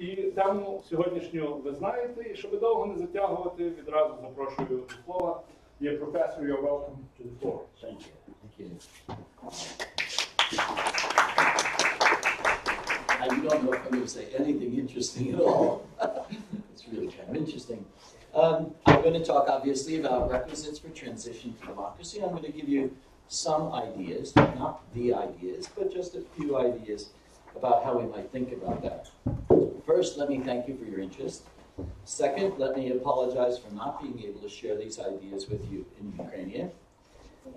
І тему сьогоднішню ви знаєте, і щоб довго не затягувати, відразу запрошую до слова. Є професор, you're welcome to the floor. Thank you. Thank you. I don't know if I'm going to say anything interesting at all. It's really kind of interesting. I'm going to talk, obviously, about requisites for transition to democracy. I'm going to give you some ideas, not the ideas, but just a few ideas about how we might think about that. First, let me thank you for your interest. Second, let me apologize for not being able to share these ideas with you in Ukrainian.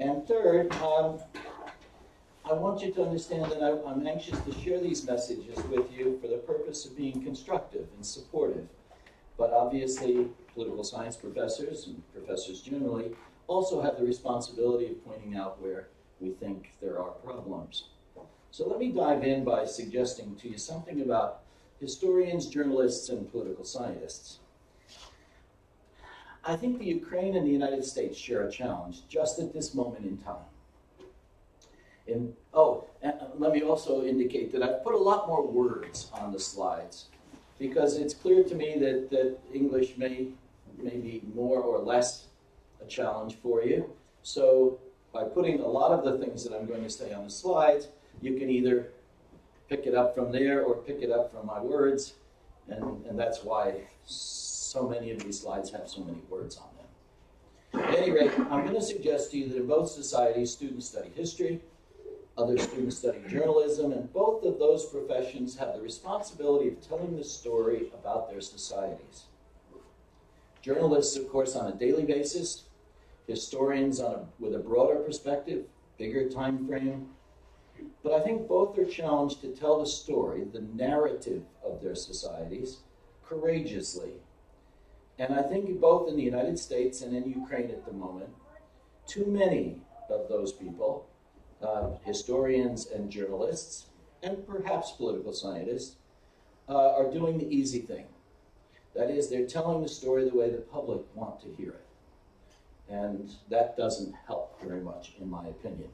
And third, I want you to understand that I'm anxious to share these messages with you for the purpose of being constructive and supportive. But obviously, political science professors and professors generally also have the responsibility of pointing out where we think there are problems. So let me dive in by suggesting to you something about historians, journalists, and political scientists. I think the Ukraine and the United States share a challenge just at this moment in time. And let me also indicate that I've put a lot more words on the slides because it's clear to me that English may be more or less a challenge for you. So by putting a lot of the things that I'm going to say on the slides, you can either pick it up from there or pick it up from my words, and that's why so many of these slides have so many words on them. At any rate, I'm going to suggest to you that in both societies, students study history, other students study journalism, and both of those professions have the responsibility of telling the story about their societies. Journalists, of course, on a daily basis, historians with a broader perspective, bigger time frame, but I think both are challenged to tell the story, the narrative of their societies, courageously. And I think both in the United States and in Ukraine at the moment, too many of those people, historians and journalists, and perhaps political scientists, are doing the easy thing. That is, they're telling the story the way the public want to hear it. And that doesn't help very much, in my opinion.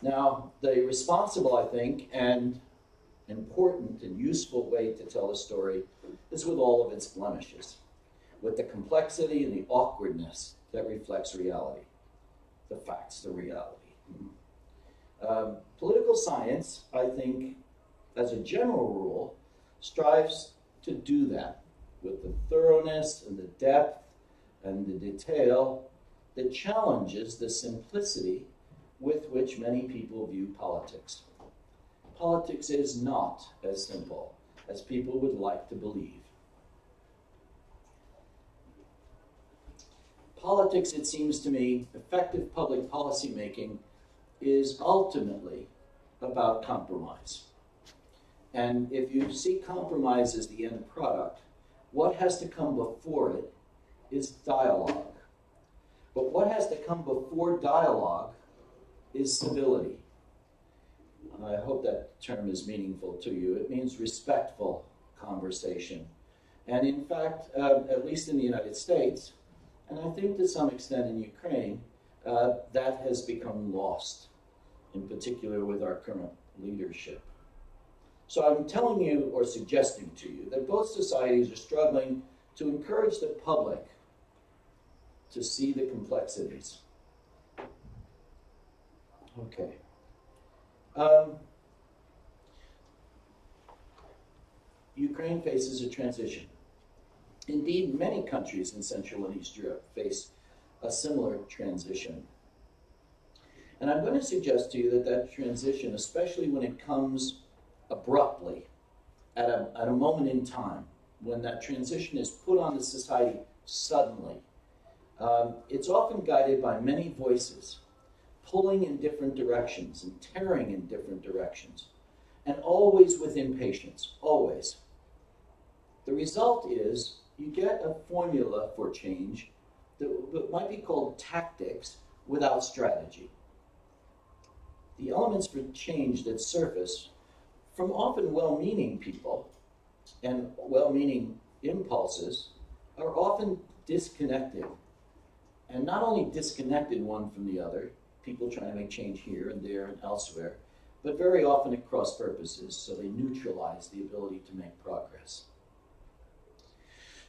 Now, the responsible, I think, and important and useful way to tell a story is with all of its blemishes, with the complexity and the awkwardness that reflects reality, the facts, the reality. Political science, I think, as a general rule, strives to do that with the thoroughness and the depth and the detail that challenges the simplicity with which many people view politics. Politics is not as simple as people would like to believe. Politics, it seems to me, effective public policy making is ultimately about compromise. And if you see compromise as the end product, what has to come before it is dialogue. But what has to come before dialogue is civility. I hope that term is meaningful to you. It means respectful conversation. And in fact, at least in the United States, and I think to some extent in Ukraine, that has become lost, in particular with our current leadership. So I'm telling you or suggesting to you that both societies are struggling to encourage the public to see the complexities. Okay. Ukraine faces a transition. Indeed, many countries in Central and East Europe face a similar transition. And I'm going to suggest to you that that transition, especially when it comes abruptly, at a moment in time, when that transition is put on the society suddenly, it's often guided by many voices, pulling in different directions and tearing in different directions, and always with impatience, always. The result is you get a formula for change that might be called tactics without strategy. The elements for change that surface from often well-meaning people and well-meaning impulses are often disconnected. And not only disconnected one from the other, people trying to make change here and there and elsewhere, but very often at cross purposes, so they neutralize the ability to make progress.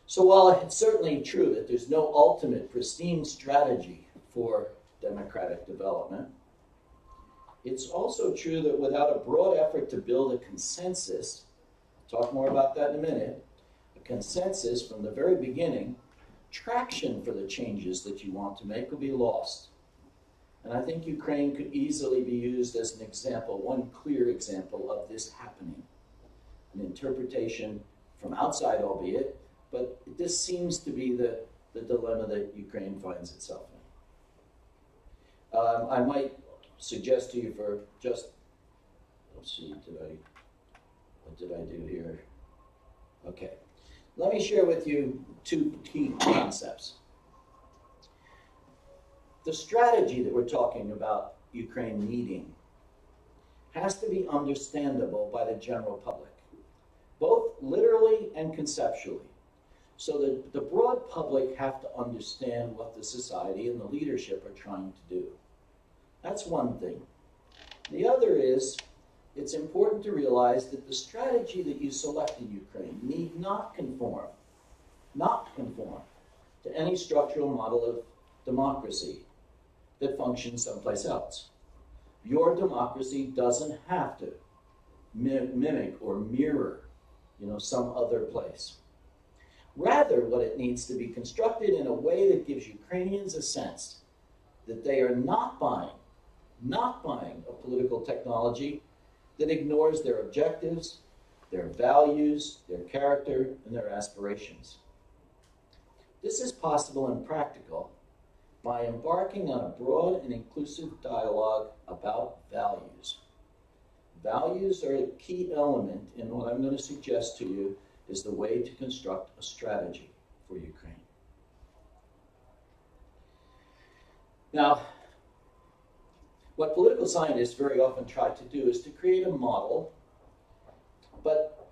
So while it's certainly true that there's no ultimate pristine strategy for democratic development, it's also true that without a broad effort to build a consensus, I'll talk more about that in a minute, a consensus from the very beginning, traction for the changes that you want to make will be lost. And I think Ukraine could easily be used as an example, one clear example of this happening. An interpretation from outside, albeit, but this seems to be the dilemma that Ukraine finds itself in. I might suggest to you for just, let's see, what did I do here? Okay. Let me share with you two key concepts. The strategy that we're talking about Ukraine needing has to be understandable by the general public, both literally and conceptually. So that the broad public have to understand what the society and the leadership are trying to do. That's one thing. The other is, it's important to realize that the strategy that you select in Ukraine need not conform to any structural model of democracy that functions someplace else. Your democracy doesn't have to mimic or mirror, some other place. Rather, what it needs to be constructed in a way that gives Ukrainians a sense that they are not buying a political technology that ignores their objectives, their values, their character, and their aspirations. This is possible and practical by embarking on a broad and inclusive dialogue about values. Values are a key element in what I'm going to suggest to you is the way to construct a strategy for Ukraine. Now, what political scientists very often try to do is to create a model, but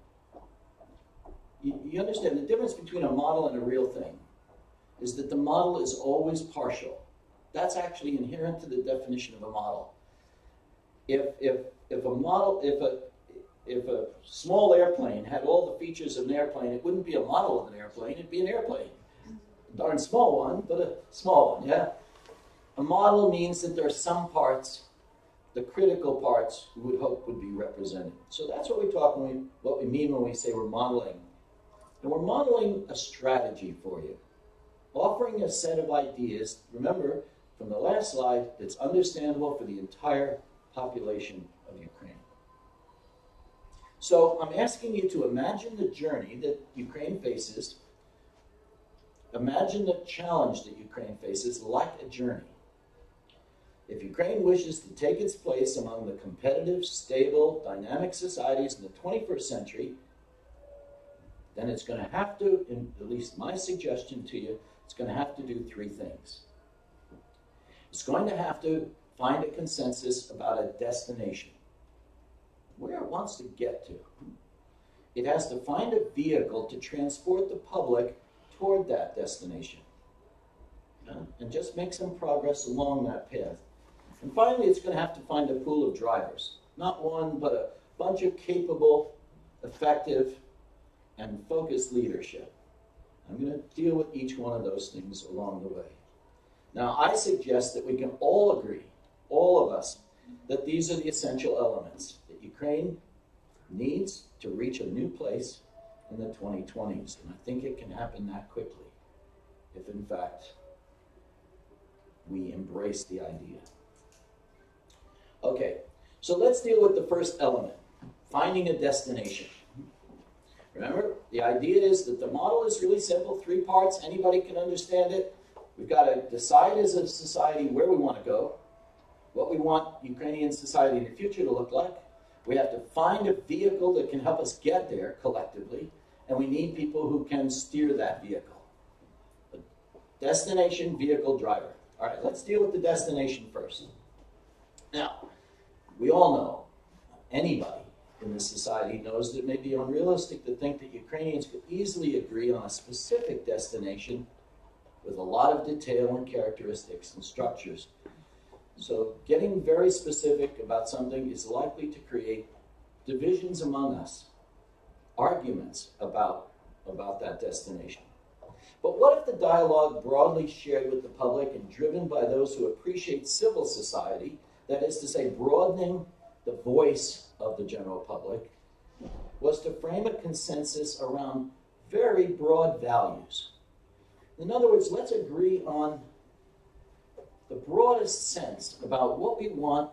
you understand the difference between a model and a real thing is that the model is always partial. That's actually inherent to the definition of a model. If a small airplane had all the features of an airplane, it wouldn't be a model of an airplane, it'd be an airplane. A darn small one, but a small one, yeah? A model means that there are some parts, the critical parts, we would hope would be represented. So that's what we mean when we say we're modeling. And we're modeling a strategy for you, offering a set of ideas, remember, from the last slide, that's understandable for the entire population of Ukraine. So I'm asking you to imagine the journey that Ukraine faces, imagine the challenge that Ukraine faces like a journey. If Ukraine wishes to take its place among the competitive, stable, dynamic societies in the 21st century, then it's going to have to, at least my suggestion to you, it's going to have to do three things. It's going to have to find a consensus about a destination, where it wants to get to. It has to find a vehicle to transport the public toward that destination, and just make some progress along that path. And finally, it's going to have to find a pool of drivers, not one, but a bunch of capable, effective, and focused leadership. I'm going to deal with each one of those things along the way. Now, I suggest that we can all agree, all of us, that these are the essential elements that Ukraine needs to reach a new place in the 2020s. And I think it can happen that quickly, if in fact we embrace the idea. Okay, so let's deal with the first element, finding a destination. Remember, the idea is that the model is really simple, three parts, anybody can understand it. We've got to decide as a society where we want to go, what we want Ukrainian society in the future to look like. We have to find a vehicle that can help us get there collectively, and we need people who can steer that vehicle. Destination, vehicle, driver. All right, let's deal with the destination first. Now, we all know, anybody in this society knows that it may be unrealistic to think that Ukrainians could easily agree on a specific destination with a lot of detail and characteristics and structures. So getting very specific about something is likely to create divisions among us, arguments about that destination. But what if the dialogue broadly shared with the public and driven by those who appreciate civil society, that is to say, broadening the voice of the general public, was to frame a consensus around very broad values? In other words, let's agree on the broadest sense about what we want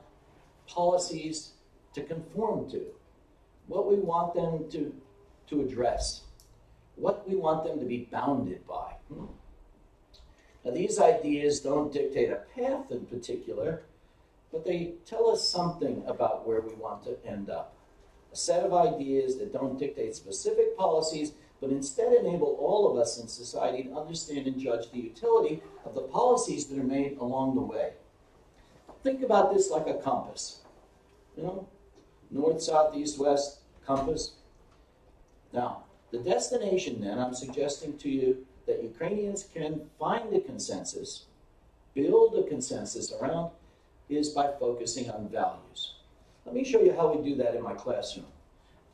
policies to conform to, what we want them to address, what we want them to be bounded by. Now, these ideas don't dictate a path in particular, but they tell us something about where we want to end up. A set of ideas that don't dictate specific policies, but instead enable all of us in society to understand and judge the utility of the policies that are made along the way. Think about this like a compass. You know, north, south, east, west, compass. Now, the destination then, I'm suggesting to you that Ukrainians can find a consensus, build a consensus around, is by focusing on values. Let me show you how we do that in my classroom.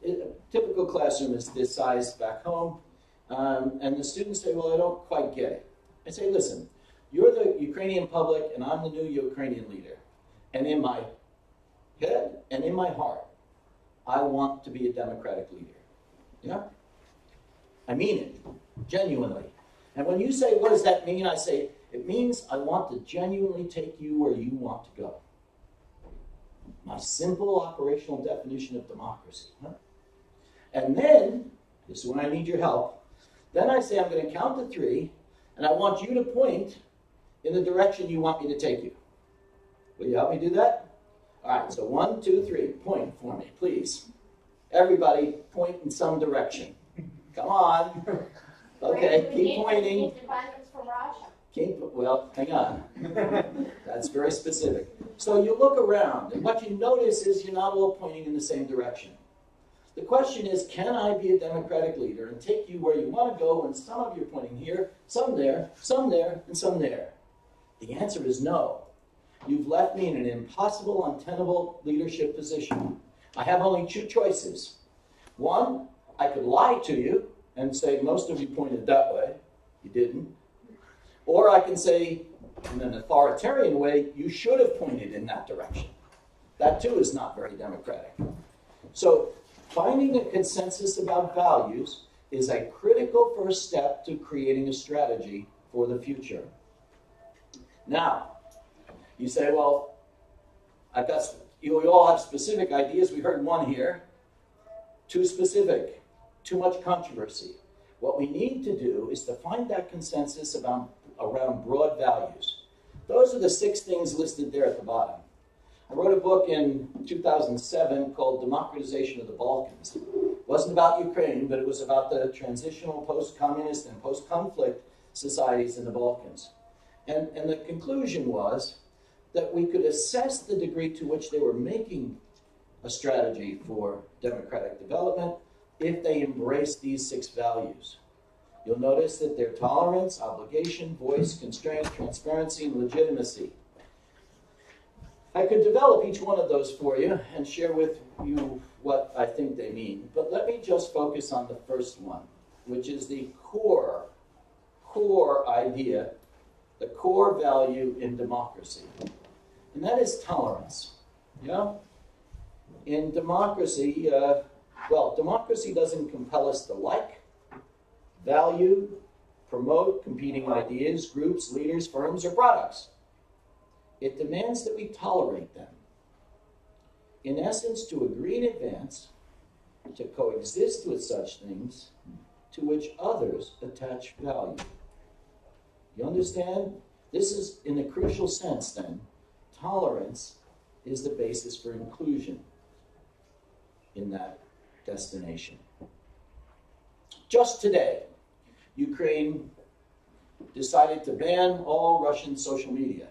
A typical classroom is this size back home, and the students say, well, I don't quite get it. I say, listen, you're the Ukrainian public, and I'm the new Ukrainian leader. And in my head and in my heart, I want to be a democratic leader. Yeah? I mean it, genuinely. And when you say, what does that mean? I say, it means I want to genuinely take you where you want to go. My simple operational definition of democracy. Huh? And then, this is when I need your help, then I say I'm going to count to 3, and I want you to point in the direction you want me to take you. Will you help me do that? All right, so 1, 2, 3. Point for me, please. Everybody point in some direction. Come on. Okay, keep pointing. Well, hang on. That's very specific. So you look around, and what you notice is you're not all pointing in the same direction. The question is, can I be a democratic leader and take you where you want to go when some of you are pointing here, some there, and some there? The answer is no. You've left me in an impossible, untenable leadership position. I have only 2 choices. One, I could lie to you and say, most of you pointed that way. You didn't. Or I can say, in an authoritarian way, you should have pointed in that direction. That too is not very democratic. So finding a consensus about values is a critical first step to creating a strategy for the future. Now, you say, well, you all have specific ideas. We heard one here. Too specific, too much controversy. What we need to do is to find that consensus around broad values. Those are the 6 things listed there at the bottom. I wrote a book in 2007 called Democratization of the Balkans. It wasn't about Ukraine, but it was about the transitional post-communist and post-conflict societies in the Balkans. And the conclusion was that we could assess the degree to which they were making a strategy for democratic development if they embrace these 6 values. You'll notice that they're tolerance, obligation, voice, constraint, transparency, and legitimacy. I could develop each one of those for you and share with you what I think they mean, but let me just focus on the first one, which is the core idea, the core value in democracy, and that is tolerance. Yeah? In democracy, democracy doesn't compel us to like, value, promote competing ideas, groups, leaders, firms, or products. It demands that we tolerate them. In essence, to agree in advance, to coexist with such things to which others attach value. You understand? This is, in a crucial sense then, tolerance is the basis for inclusion in that destination. Just today, Ukraine decided to ban all Russian social media.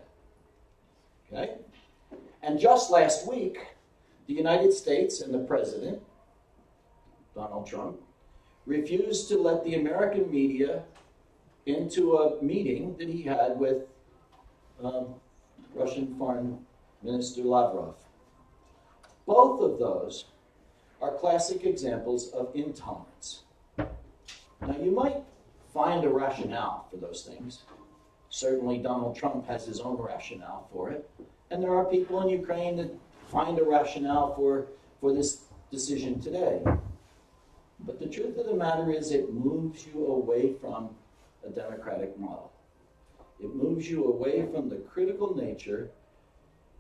Okay? And just last week, the United States and the president, Donald Trump, refused to let the American media into a meeting that he had with Russian foreign Minister Lavrov. Both of those are classic examples of intolerance. Now, you might find a rationale for those things. Certainly, Donald Trump has his own rationale for it. And there are people in Ukraine that find a rationale for this decision today. But the truth of the matter is it moves you away from a democratic model. It moves you away from the critical nature,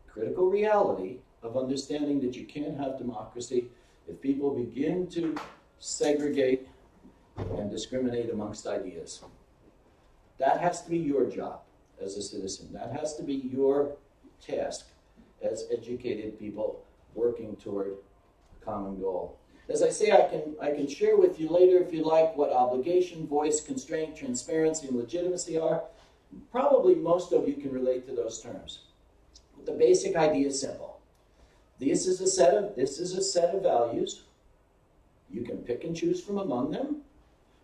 critical reality of understanding that you can't have democracy if people begin to segregate and discriminate amongst ideas. That has to be your job as a citizen. That has to be your task as educated people working toward a common goal. As I say, I can share with you later, if you like, what obligation, voice, constraint, transparency, and legitimacy are. Probably most of you can relate to those terms. But the basic idea is simple. This is a set of values. You can pick and choose from among them.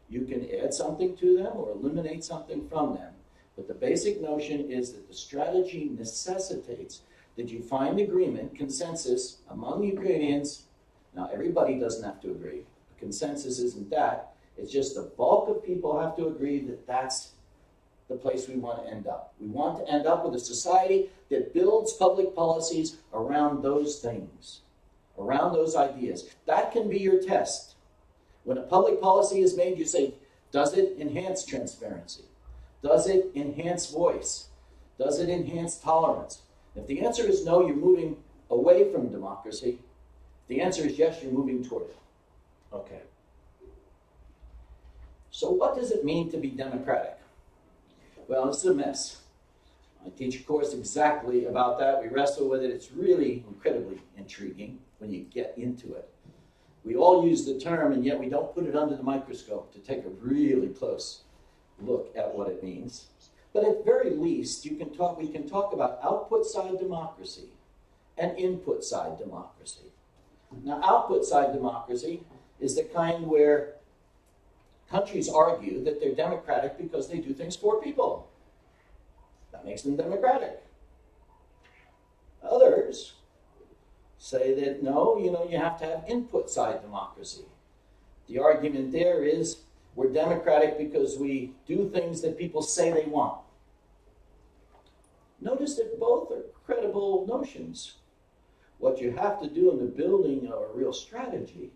You can add something to them or eliminate something from them. But the basic notion is that the strategy necessitates that you find agreement, consensus among Ukrainians. Now, everybody doesn't have to agree. A consensus isn't that. It's just the bulk of people have to agree that that's the place we want to end up. We want to end up with a society that builds public policies around those things, around those ideas. That can be your test. When a public policy is made, you say, does it enhance transparency? Does it enhance voice? Does it enhance tolerance? If the answer is no, you're moving away from democracy. If the answer is yes, you're moving toward it. Okay. So what does it mean to be democratic? Well, it's a mess. I teach a course exactly about that. We wrestle with it. It's really incredibly intriguing when you get into it. We all use the term, and yet we don't put it under the microscope to take a really close look at what it means. But at very least, we can talk about output-side democracy and input-side democracy. Now, output-side democracy is the kind where countries argue that they're democratic because they do things for people. That makes them democratic. Others say that no, you have to have input-side democracy. The argument there is we're democratic because we do things that people say they want. Notice that both are credible notions. What you have to do in the building of a real strategy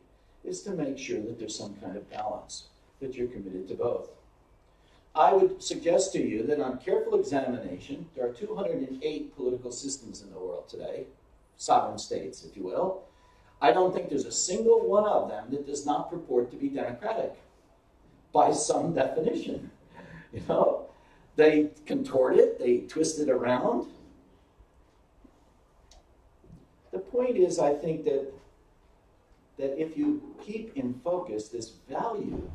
is to make sure that there's some kind of balance, that you're committed to both. I would suggest to you that on careful examination, there are 208 political systems in the world today, sovereign states, if you will. I don't think there's a single one of them that does not purport to be democratic by some definition. They contort it, they twist it around. The point is, I think that if you keep in focus this value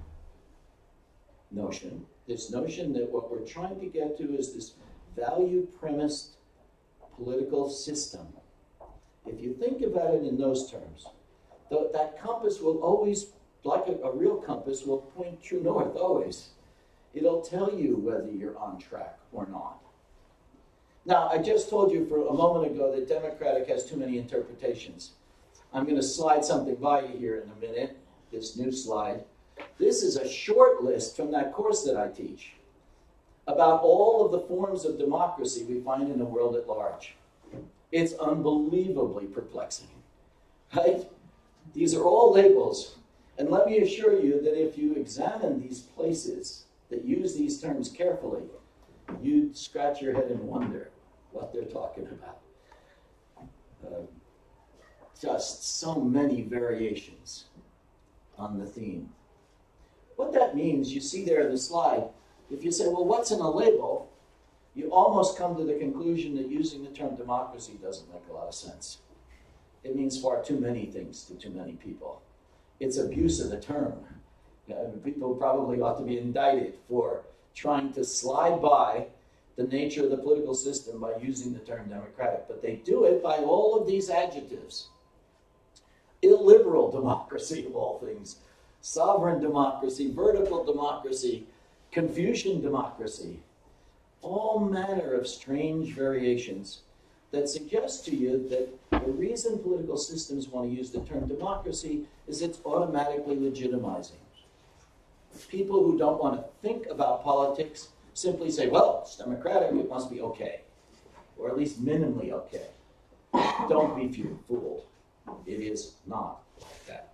notion, this notion that what we're trying to get to is this value-premised political system. If you think about it in those terms, that compass will always, like a real compass, will point true north, always. It'll tell you whether you're on track or not. Now, I just told you for a moment ago that democratic has too many interpretations. I'm going to slide something by you here in a minute, this new slide. This is a short list from that course that I teach about all of the forms of democracy we find in the world at large. It's unbelievably perplexing, right? These are all labels. And let me assure you that if you examine these places that use these terms carefully, you'd scratch your head and wonder what they're talking about. Just so many variations on the theme. What that means, you see there in the slide, if you say, well, what's in a label? You almost come to the conclusion that using the term democracy doesn't make a lot of sense. It means far too many things to too many people. It's abuse of the term. People probably ought to be indicted for trying to slide by the nature of the political system by using the term democratic. But they do it by all of these adjectives. Illiberal democracy, of all things. Sovereign democracy, vertical democracy, Confucian democracy. All manner of strange variations that suggests to you that the reason political systems want to use the term democracy is it's automatically legitimizing. People who don't want to think about politics simply say, well, it's democratic, it must be okay, or at least minimally okay. Don't be fooled. It is not like that.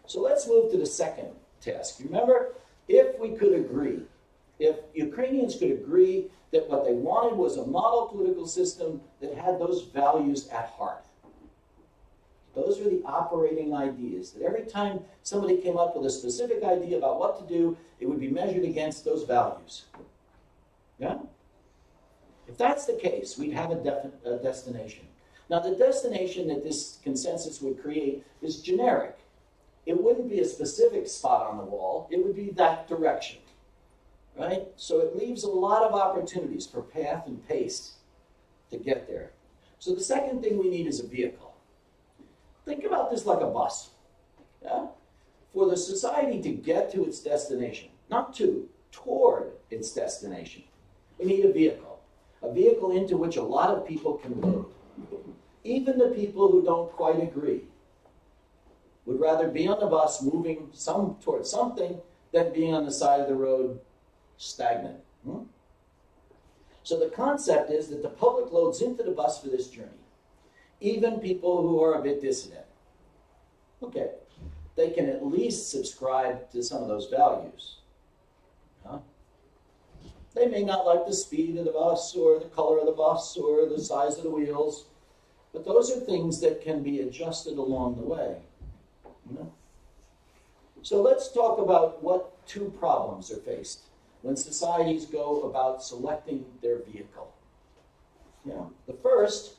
So let's move to the second task. Remember, if we could agree, if Ukrainians could agree that what they wanted was a model political system that had those values at heart. Those were the operating ideas, that every time somebody came up with a specific idea about what to do, it would be measured against those values. Yeah? If that's the case, we'd have a destination. Now, the destination that this consensus would create is generic. It wouldn't be a specific spot on the wall. It would be that direction. Right? So it leaves a lot of opportunities for path and pace to get there. So the second thing we need is a vehicle. Think about this like a bus. Yeah? For the society to get to its destination, not to, toward its destination, we need a vehicle into which a lot of people can load. Even the people who don't quite agree would rather be on the bus moving towards something than being on the side of the road stagnant. So the concept is that the public loads into the bus for this journey. Even people who are a bit dissident. Okay, they can at least subscribe to some of those values. They may not like the speed of the bus or the color of the bus or the size of the wheels, but those are things that can be adjusted along the way. So let's talk about what two problems are faced when societies go about selecting their vehicle. The first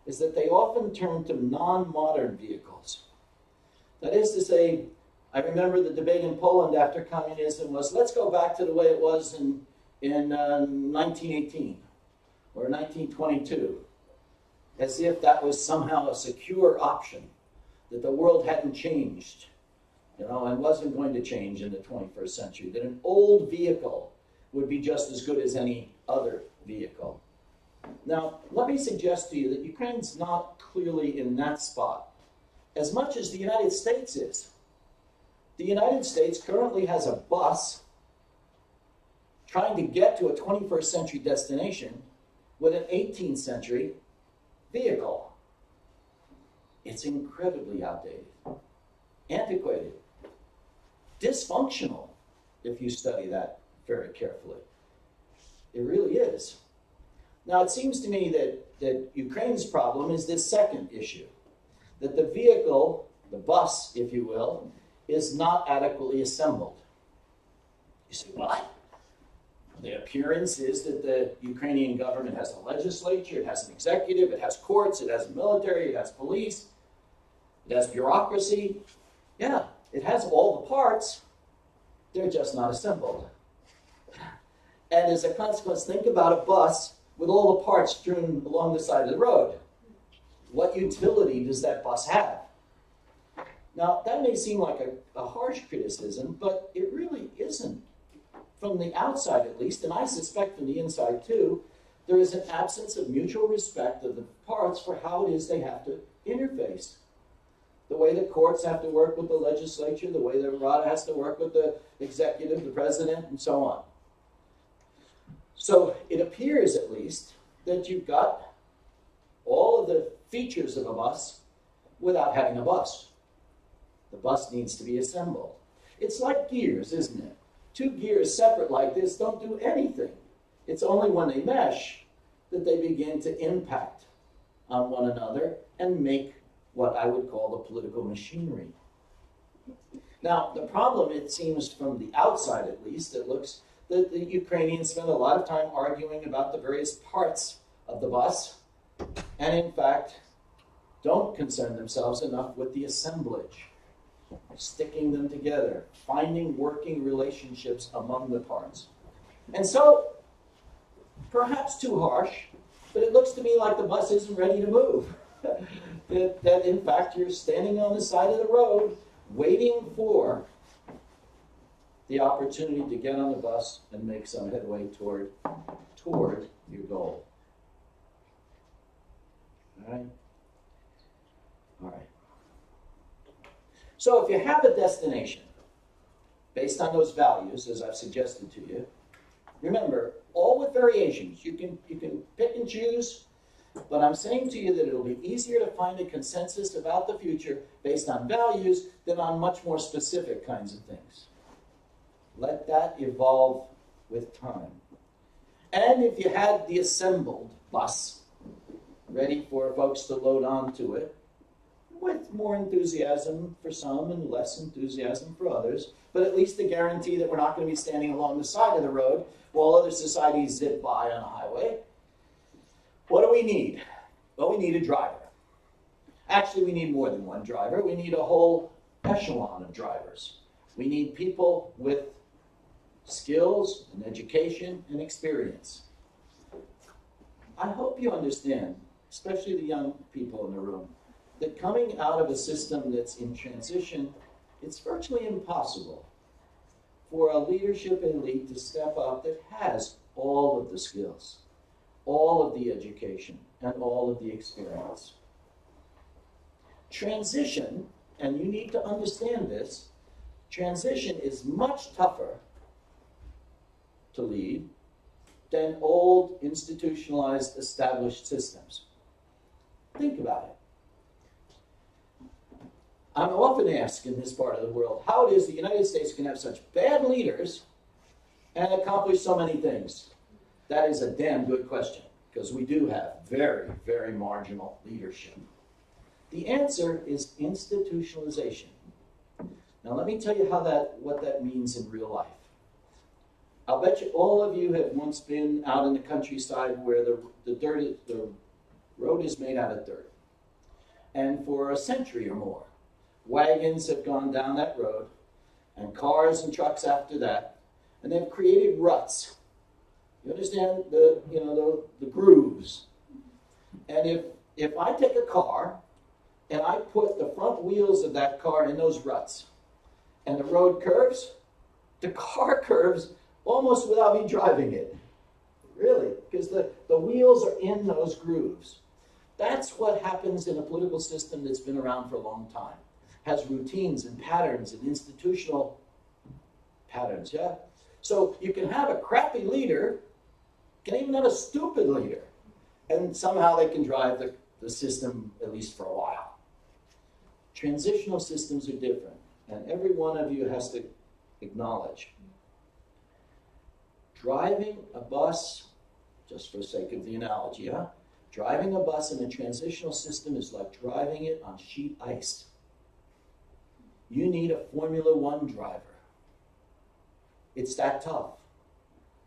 is that they often turn to non-modern vehicles. That is to say, I remember the debate in Poland after communism was, let's go back to the way it was in 1918 or 1922, as if that was somehow a secure option, that the world hadn't changed, and wasn't going to change in the 21st century, that an old vehicle would be just as good as any other vehicle. Now, let me suggest to you that Ukraine's not clearly in that spot, as much as the United States is. The United States currently has a bus trying to get to a 21st century destination with an 18th century vehicle. It's incredibly outdated, antiquated, dysfunctional, if you study that very carefully. It really is. Now, it seems to me that Ukraine's problem is this second issue, that the vehicle, the bus, if you will, is not adequately assembled. You say, what? The appearance is that the Ukrainian government has a legislature, it has an executive, it has courts, it has a military, it has police, it has bureaucracy. Yeah, it has all the parts, they're just not assembled. And as a consequence, think about a bus with all the parts strewn along the side of the road. What utility does that bus have? Now, that may seem like a harsh criticism, but it really isn't. From the outside, at least, and I suspect from the inside too, there is an absence of mutual respect of the parts for how it is they have to interface. The way the courts have to work with the legislature, the way the Rada has to work with the executive, the president, and so on. So it appears, at least, that you've got all of the features of a bus without having a bus. The bus needs to be assembled. It's like gears, isn't it? Two gears separate like this don't do anything. It's only when they mesh that they begin to impact on one another and make what I would call the political machinery. Now, the problem, it seems from the outside at least, it looks that the Ukrainians spend a lot of time arguing about the various parts of the bus, and in fact, don't concern themselves enough with the assemblage, sticking them together, finding working relationships among the parts. And so, perhaps too harsh, but it looks to me like the bus isn't ready to move. that in fact you're standing on the side of the road waiting for the opportunity to get on the bus and make some headway toward your goal. All right? All right. So if you have a destination based on those values, as I've suggested to you, remember, all with variations. You can pick and choose, but I'm saying to you that it'll be easier to find a consensus about the future based on values than on much more specific kinds of things. Let that evolve with time. And if you had the assembled bus ready for folks to load onto it, with more enthusiasm for some and less enthusiasm for others, but at least the guarantee that we're not going to be standing along the side of the road while other societies zip by on a highway. What do we need? Well, we need a driver. Actually, we need more than one driver. We need a whole echelon of drivers. We need people with skills and education and experience. I hope you understand, especially the young people in the room, that coming out of a system that's in transition, it's virtually impossible for a leadership elite to step up that has all of the skills, all of the education, and all of the experience. Transition, and you need to understand this, transition is much tougher to lead than old, institutionalized, established systems. Think about it. I'm often asked in this part of the world how it is the United States can have such bad leaders and accomplish so many things. That is a damn good question, because we do have very, very marginal leadership. The answer is institutionalization. Now let me tell you what that means in real life. I'll bet you all of you have once been out in the countryside where the road is made out of dirt. And for a century or more, wagons have gone down that road, and cars and trucks after that, and they've created ruts. You understand the grooves? And if I take a car and I put the front wheels of that car in those ruts, and the road curves, the car curves almost without me driving it. Really, because the wheels are in those grooves. That's what happens in a political system that's been around for a long time. Has routines and patterns and institutional patterns, yeah? So you can have a crappy leader, you can even have a stupid leader, and somehow they can drive the system, at least for a while. Transitional systems are different, and every one of you has to acknowledge. Driving a bus, just for the sake of the analogy, huh? Driving a bus in a transitional system is like driving it on sheet ice. You need a Formula One driver. It's that tough.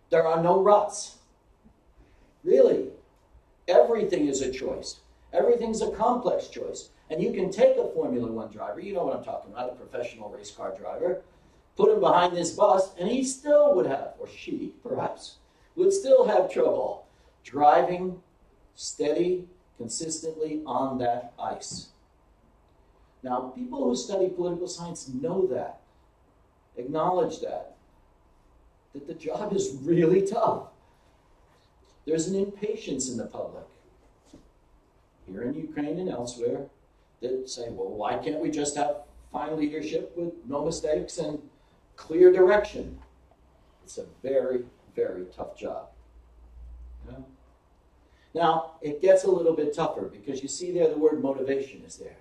There are no ruts. Really. Everything is a choice. Everything's a complex choice. And you can take a Formula One driver, you know what I'm talking about, a professional race car driver, put him behind this bus, and he still would have, or she, perhaps, would still have trouble driving steady, consistently on that ice. Now, people who study political science know that, acknowledge that the job is really tough. There's an impatience in the public, here in Ukraine and elsewhere, that say, well, why can't we just have fine leadership with no mistakes and clear direction? It's a very, very tough job. Yeah? Now, it gets a little bit tougher because you see there the word motivation is there.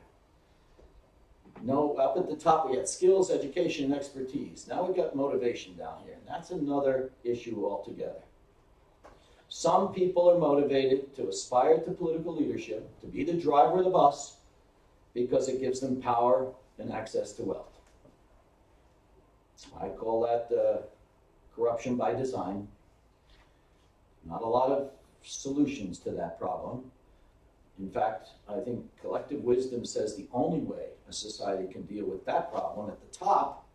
No, up at the top we had skills, education, and expertise. Now we've got motivation down here, and that's another issue altogether. Some people are motivated to aspire to political leadership, to be the driver of the bus, because it gives them power and access to wealth. I call that corruption by design. Not a lot of solutions to that problem. In fact, I think collective wisdom says the only way a society can deal with that problem at the top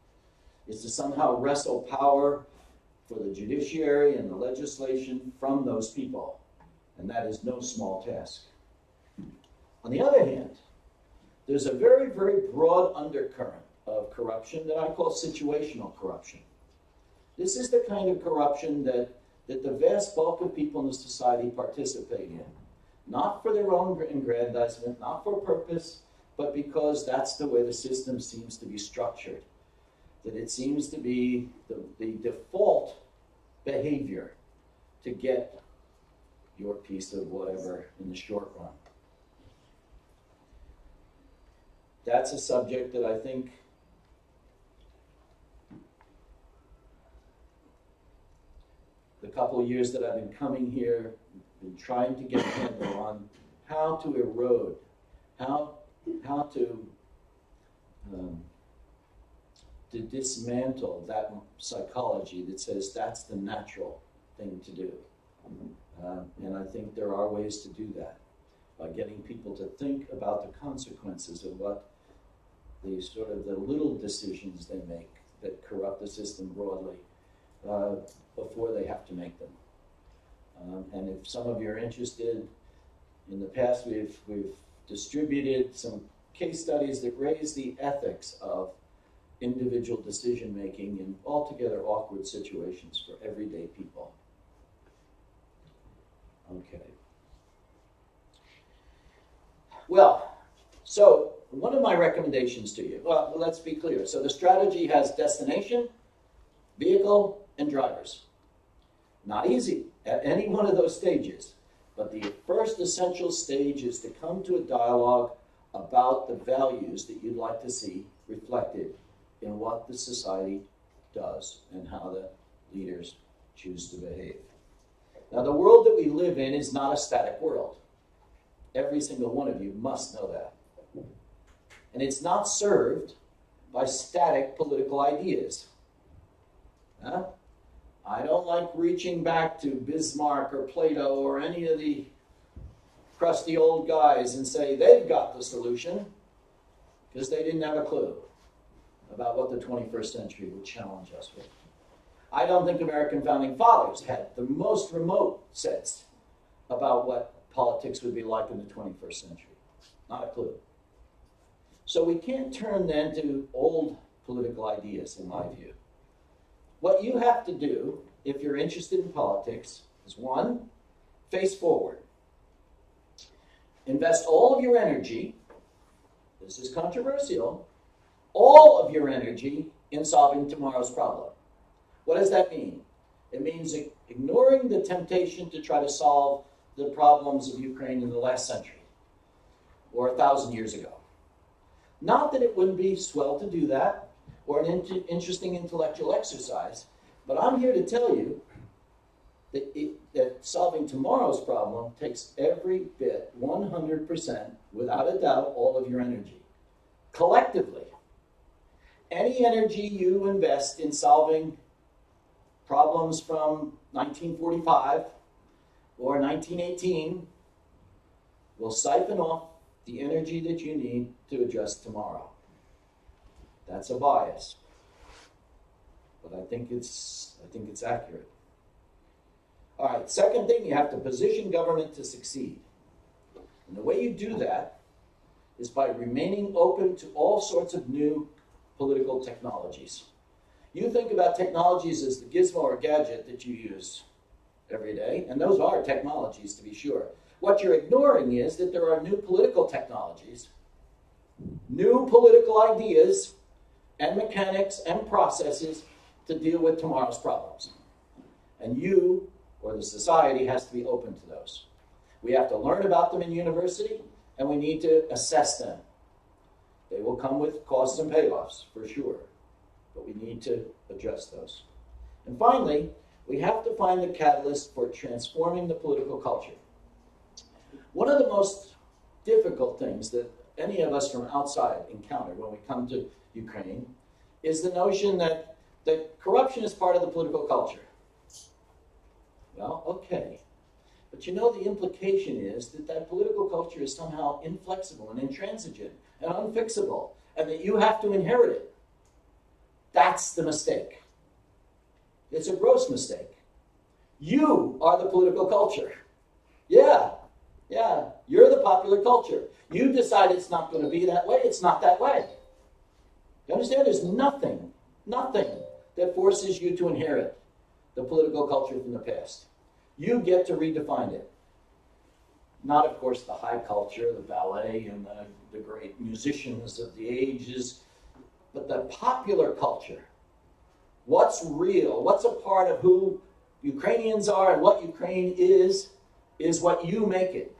is to somehow wrestle power for the judiciary and the legislation from those people. And that is no small task. On the other hand, there's a very, very broad undercurrent of corruption that I call situational corruption. This is the kind of corruption that the vast bulk of people in the society participate in. not for their own aggrandizement, not for purpose, but because that's the way the system seems to be structured. That it seems to be the default behavior to get your piece of whatever in the short run. That's a subject that I think the couple of years that I've been coming here, been trying to get a handle on how to erode, how to dismantle that psychology that says that's the natural thing to do. And I think there are ways to do that by getting people to think about the consequences of what the sort of the little decisions they make that corrupt the system broadly before they have to make them. And if some of you are interested, in the past we've distributed some case studies that raise the ethics of individual decision-making in altogether awkward situations for everyday people. Okay. Well, so one of my recommendations to you, well, let's be clear. So the strategy has destination, vehicle, and drivers. Not easy at any one of those stages, but the first essential stage is to come to a dialogue about the values that you'd like to see reflected in what the society does and how the leaders choose to behave. Now, the world that we live in is not a static world. Every single one of you must know that. And it's not served by static political ideas. Huh? I don't like reaching back to Bismarck or Plato or any of the crusty old guys and say they've got the solution, because they didn't have a clue about what the 21st century would challenge us with. I don't think American founding fathers had the most remote sense about what politics would be like in the 21st century. Not a clue. So we can't turn then to old political ideas, in my view. What you have to do, if you're interested in politics, is one, face forward. Invest all of your energy, this is controversial, all of your energy in solving tomorrow's problem. What does that mean? It means ignoring the temptation to try to solve the problems of Ukraine in the last century or 1,000 years ago. Not that it wouldn't be swell to do that or an interesting intellectual exercise, but I'm here to tell you that solving tomorrow's problem takes every bit, 100%, without a doubt, all of your energy. Collectively, any energy you invest in solving problems from 1945 or 1918 will siphon off the energy that you need to address tomorrow. That's a bias, but I think it's accurate. All right, second thing, you have to position government to succeed. And the way you do that is by remaining open to all sorts of new political technologies. You think about technologies as the gizmo or gadget that you use every day, and those are technologies to be sure. What you're ignoring is that there are new political technologies, new political ideas, and mechanics and processes to deal with tomorrow's problems. And you, or the society, has to be open to those. We have to learn about them in university, and we need to assess them. They will come with costs and payoffs, for sure, but we need to address those. And finally, we have to find the catalyst for transforming the political culture. One of the most difficult things that any of us from outside encounter when we come to Ukraine is the notion that corruption is part of the political culture. Well, okay. But you know, the implication is that political culture is somehow inflexible and intransigent and unfixable, and that you have to inherit it. That's the mistake. It's a gross mistake. You are the political culture. Yeah, you're the popular culture. You decide it's not going to be that way, it's not that way. You understand? There's nothing that forces you to inherit the political culture from the past. You get to redefine it. Not, of course, the high culture, the ballet, and the great musicians of the ages, but the popular culture. What's real, what's a part of who Ukrainians are and what Ukraine is what you make it.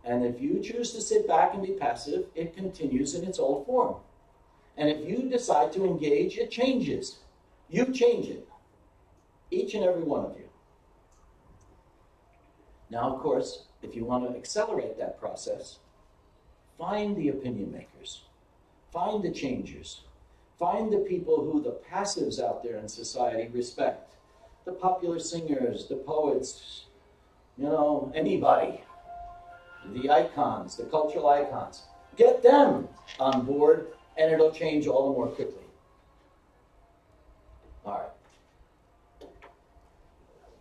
And if you choose to sit back and be passive, it continues in its old form. And if you decide to engage, it changes. You change it. Each and every one of you. Now, of course, if you want to accelerate that process, find the opinion makers. Find the changers. Find the people who the passives out there in society respect. The popular singers, the poets, anybody. The icons, the cultural icons. Get them on board, and it'll change all the more quickly. All right.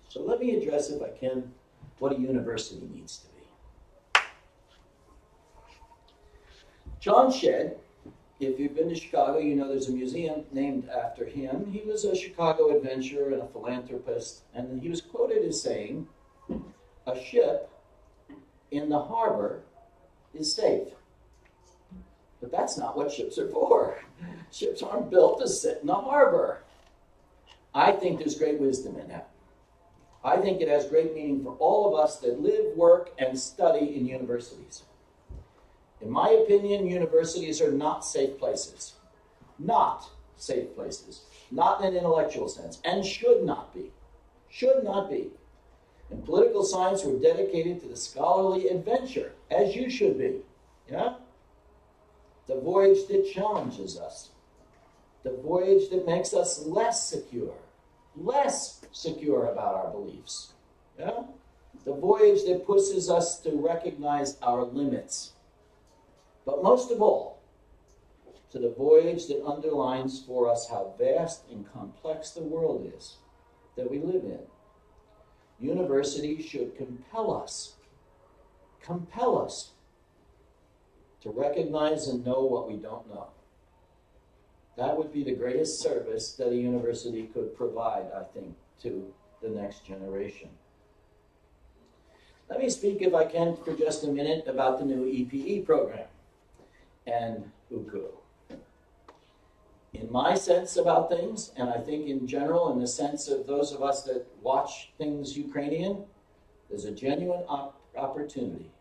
So let me address, if I can, what a university needs to be. John Shedd, if you've been to Chicago, you know there's a museum named after him. He was a Chicago adventurer and a philanthropist, and he was quoted as saying, "A ship in the harbor is safe." But that's not what ships are for. Ships aren't built to sit in the harbor. I think there's great wisdom in that. I think it has great meaning for all of us that live, work, and study in universities. In my opinion, universities are not safe places. Not safe places. Not in an intellectual sense. And should not be. Should not be. In political science, we're dedicated to the scholarly adventure, as you should be. Yeah? The voyage that challenges us. The voyage that makes us less secure about our beliefs. Yeah? The voyage that pushes us to recognize our limits. But most of all, to the voyage that underlines for us how vast and complex the world is that we live in. Universities should compel us to recognize and know what we don't know. That would be the greatest service that a university could provide, I think, to the next generation. Let me speak, if I can, for just a minute about the new EPE program and UKU. In my sense about things, and I think in general, in the sense of those of us that watch things Ukrainian, there's a genuine opportunity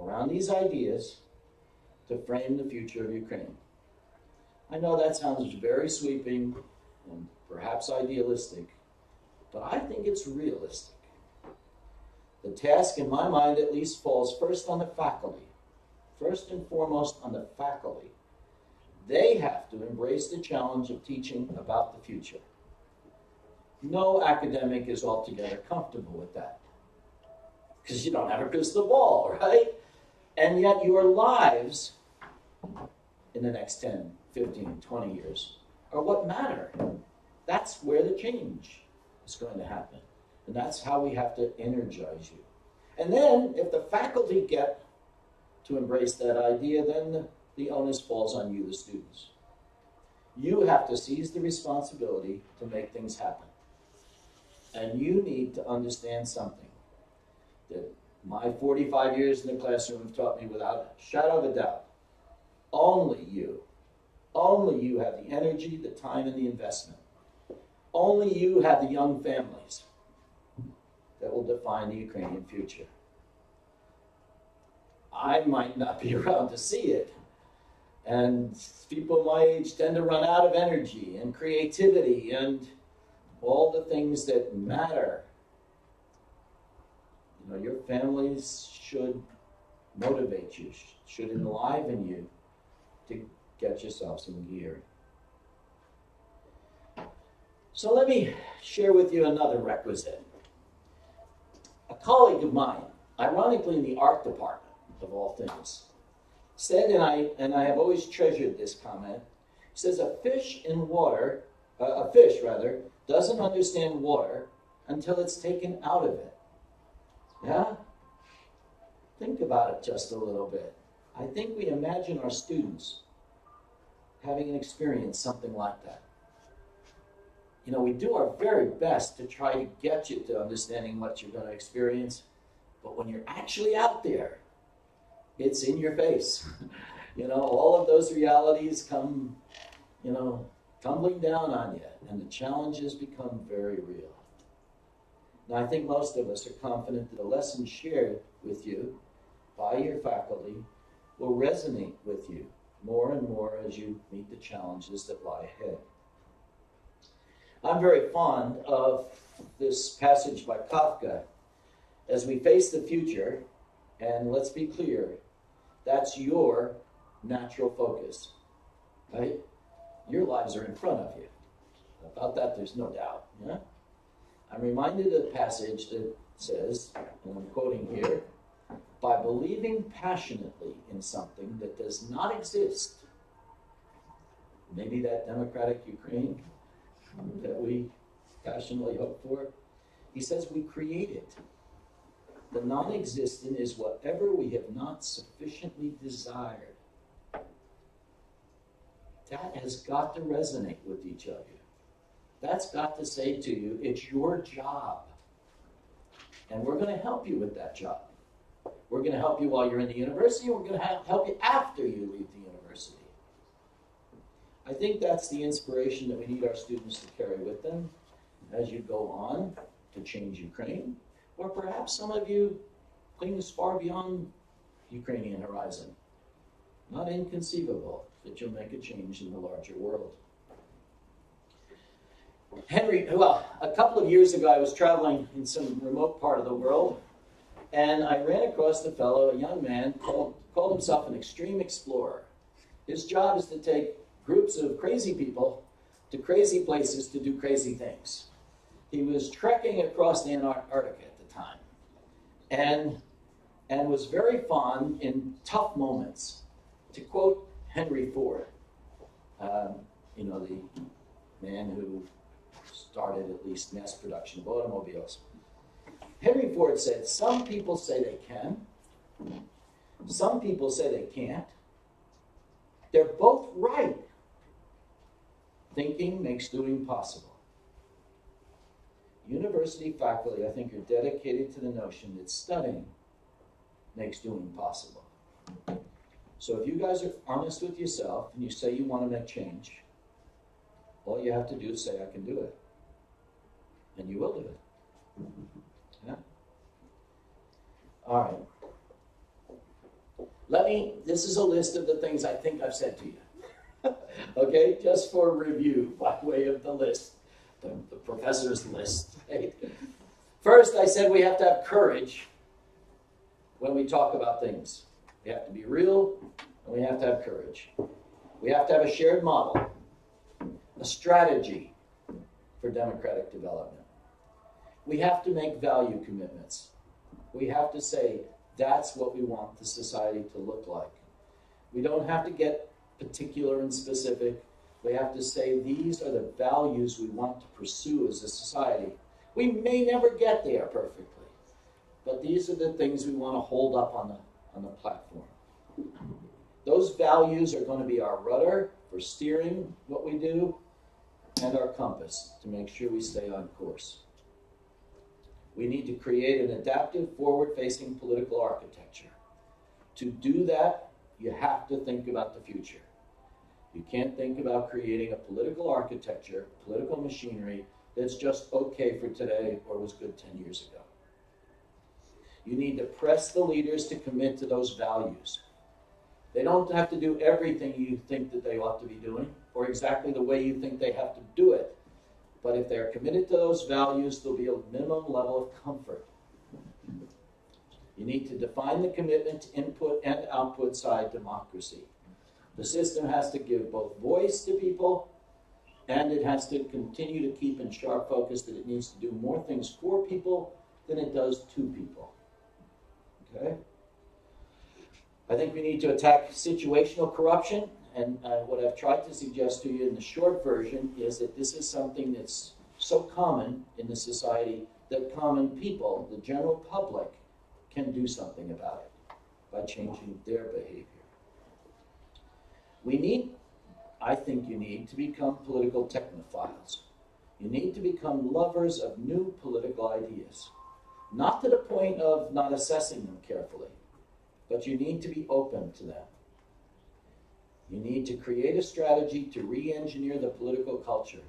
around these ideas to frame the future of Ukraine. I know that sounds very sweeping and perhaps idealistic, but I think it's realistic. The task, in my mind at least, falls first on the faculty. First and foremost on the faculty. They have to embrace the challenge of teaching about the future. No academic is altogether comfortable with that, because you don't have a crystal ball, right? And yet your lives in the next 10, 15, 20 years are what matter. That's where the change is going to happen. And that's how we have to energize you. And then, if the faculty get to embrace that idea, then the onus falls on you, the students. You have to seize the responsibility to make things happen. And you need to understand something that my 45 years in the classroom have taught me without a shadow of a doubt. Only you have the energy, the time, and the investment. Only you have the young families that will define the Ukrainian future. I might not be around to see it. And people my age tend to run out of energy and creativity and all the things that matter. You know, your families should motivate you, should enliven you to get yourselves in gear. So let me share with you another requisite. A colleague of mine, ironically in the art department of all things, said, and I have always treasured this comment, he says, a fish doesn't understand water until it's taken out of it. Yeah? Think about it just a little bit. I think we imagine our students having an experience something like that. We do our very best to try to get you to understanding what you're going to experience, But when you're actually out there, it's in your face. All of those realities come, tumbling down on you, and the challenges become very real. Now, I think most of us are confident that the lessons shared with you by your faculty will resonate with you more and more as you meet the challenges that lie ahead. I'm very fond of this passage by Kafka. As we face the future, and let's be clear, that's your natural focus, right? Your lives are in front of you. About that, there's no doubt. Yeah? I'm reminded of a passage that says, and I'm quoting here, by believing passionately in something that does not exist, maybe that democratic Ukraine that we passionately hope for, he says we create it. The non-existent is whatever we have not sufficiently desired. That has got to resonate with each of you. That's got to say to you, it's your job. And we're going to help you with that job. We're going to help you while you're in the university, and we're going to help you after you leave the university. I think that's the inspiration that we need our students to carry with them as you go on to change Ukraine. Or perhaps some of you things far beyond Ukrainian horizon. Not inconceivable that you'll make a change in the larger world. A couple of years ago, I was traveling in some remote part of the world, and I ran across a young man, called himself an extreme explorer. His job is to take groups of crazy people to crazy places to do crazy things. He was trekking across the Antarctica at the time, and was very fond in tough moments. To quote Henry Ford, the man who started at least mass production of automobiles. Henry Ford said, some people say they can, some people say they can't. They're both right. Thinking makes doing possible. University faculty, I think, are dedicated to the notion that studying makes doing possible. So if you guys are honest with yourself and you say you want to make change, all you have to do is say, I can do it. And you will do it. Yeah? All right. This is a list of the things I think I've said to you. Okay, just for review by way of the list, the professor's list. Right? First, I said we have to have courage when we talk about things. We have to be real, and we have to have courage. We have to have a shared model, a strategy for democratic development. We have to make value commitments. We have to say, that's what we want the society to look like. We don't have to get particular and specific. We have to say, these are the values we want to pursue as a society. We may never get there perfectly, but these are the things we want to hold up on the platform. Those values are going to be our rudder for steering what we do and our compass to make sure we stay on course. We need to create an adaptive, forward-facing political architecture. To do that, you have to think about the future. You can't think about creating a political architecture, political machinery, that's just okay for today or was good 10 years ago. You need to press the leaders to commit to those values. They don't have to do everything you think that they ought to be doing or exactly the way you think they have to do it. But if they're committed to those values, there'll be a minimum level of comfort. You need to define the commitment to input and output side democracy. The system has to give both voice to people, and it has to continue to keep in sharp focus that it needs to do more things for people than it does to people. Okay? I think we need to attack situational corruption, and what I've tried to suggest to you in the short version is that this is something that's so common in the society that common people, the general public, can do something about it by changing their behavior. I think you need to become political technophiles. You need to become lovers of new political ideas. Not to the point of not assessing them carefully, but you need to be open to them. You need to create a strategy to re-engineer the political culture.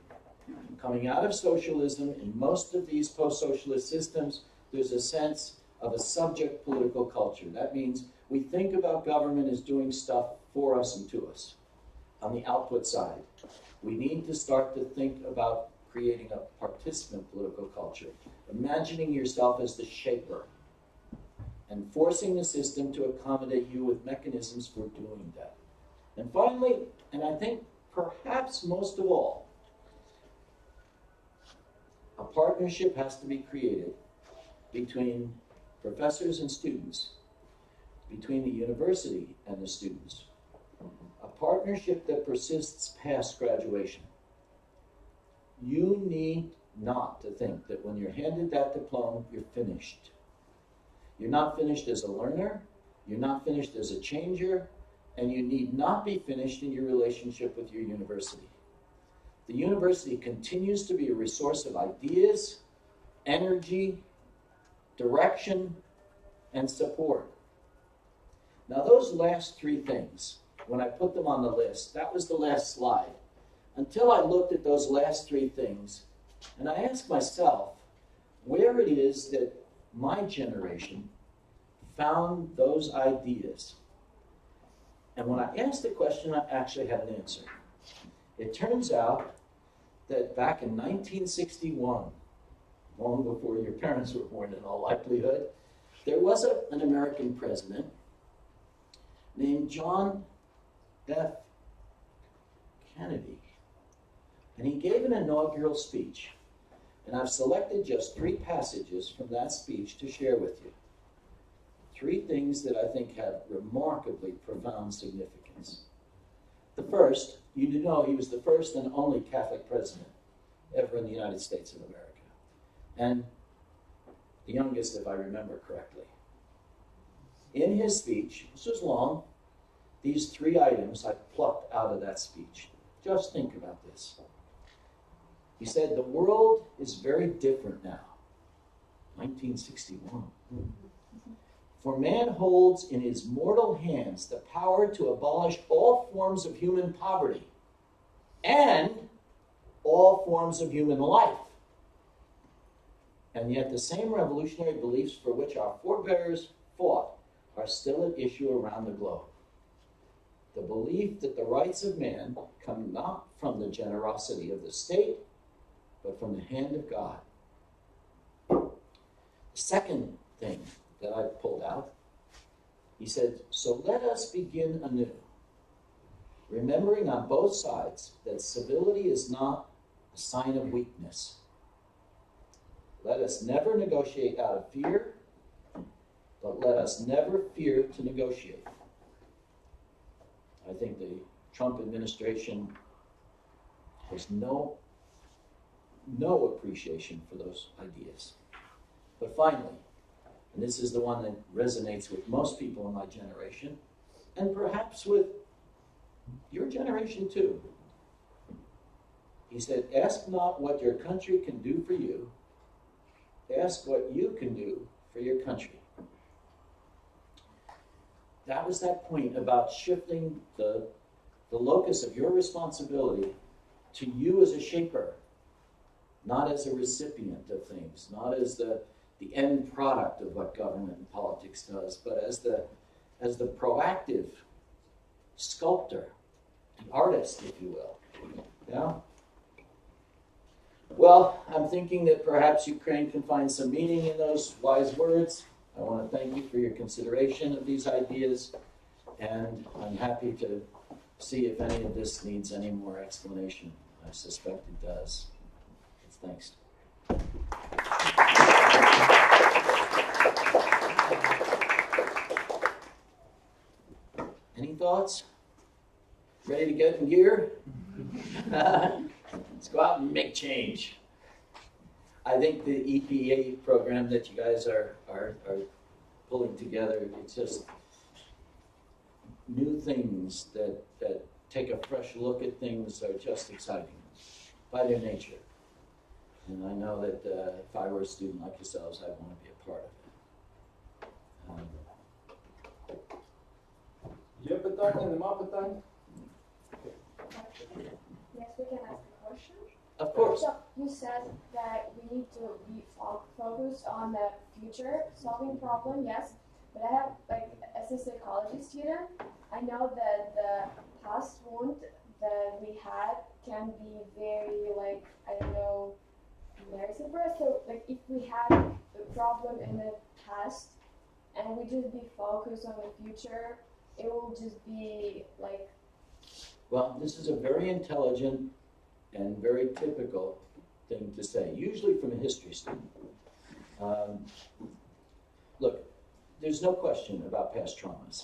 Coming out of socialism, in most of these post-socialist systems, there's a sense of a subject political culture. That means we think about government as doing stuff for us and to us on the output side. We need to start to think about creating a participant political culture, imagining yourself as the shaper and forcing the system to accommodate you with mechanisms for doing that. And finally, and I think perhaps most of all, a partnership has to be created between professors and students, between the university and the students. A partnership that persists past graduation. You need not to think that when you're handed that diploma, you're finished. You're not finished as a learner, you're not finished as a changer, and you need not be finished in your relationship with your university. The university continues to be a resource of ideas, energy, direction, and support. Now those last three things, when I put them on the list, that was the last slide. Until I looked at those last three things, and I asked myself where it is that my generation found those ideas. And when I asked the question, I actually had an answer. It turns out that back in 1961, long before your parents were born in all likelihood, there was an American president named John F. Kennedy. And he gave an inaugural speech. And I've selected just 3 passages from that speech to share with you. 3 things that I think have remarkably profound significance. The first, you do know he was the first and only Catholic president ever in the United States of America. And the youngest, if I remember correctly. In his speech, this was long, these 3 items I plucked out of that speech. Just think about this. He said, the world is very different now. 1961. For man holds in his mortal hands the power to abolish all forms of human poverty and all forms of human life. And yet the same revolutionary beliefs for which our forebears fought are still at issue around the globe. The belief that the rights of man come not from the generosity of the state, but from the hand of God. The second thing that I pulled out, he said, so let us begin anew, remembering on both sides that civility is not a sign of weakness. Let us never negotiate out of fear, but let us never fear to negotiate. I think the Trump administration has no appreciation for those ideas. But finally, and this is the one that resonates with most people in my generation, and perhaps with your generation too. He said, ask not what your country can do for you, ask what you can do for your country. That was that point about shifting the locus of your responsibility to you as a shaper, not as a recipient of things, not as the end product of what government and politics does, but as the proactive sculptor, the artist, if you will. Yeah? Well, I'm thinking that perhaps Ukraine can find some meaning in those wise words. I want to thank you for your consideration of these ideas, and I'm happy to see if any of this needs any more explanation. I suspect it does. Thanks. Any thoughts? Ready to get in gear? Let's go out and make change. I think the EPA program that you guys are pulling together, it's just new things that take a fresh look at things are just exciting by their nature. And I know that if I were a student like yourselves, I'd want to be a part of it. Є питання, нема питань? Yes, we can ask a question. Of course. So you said that we need to be focused on the future solving problem, yes. But I have, like, as a psychology student, I know that the past wound that we had can be very, like, I don't know, very suppressed. So, like, if we had a problem in the past and we just be focused on the future, it will just be, like... Well, this is a very intelligent and very typical thing to say, usually from a history student. Look, there's no question about past traumas.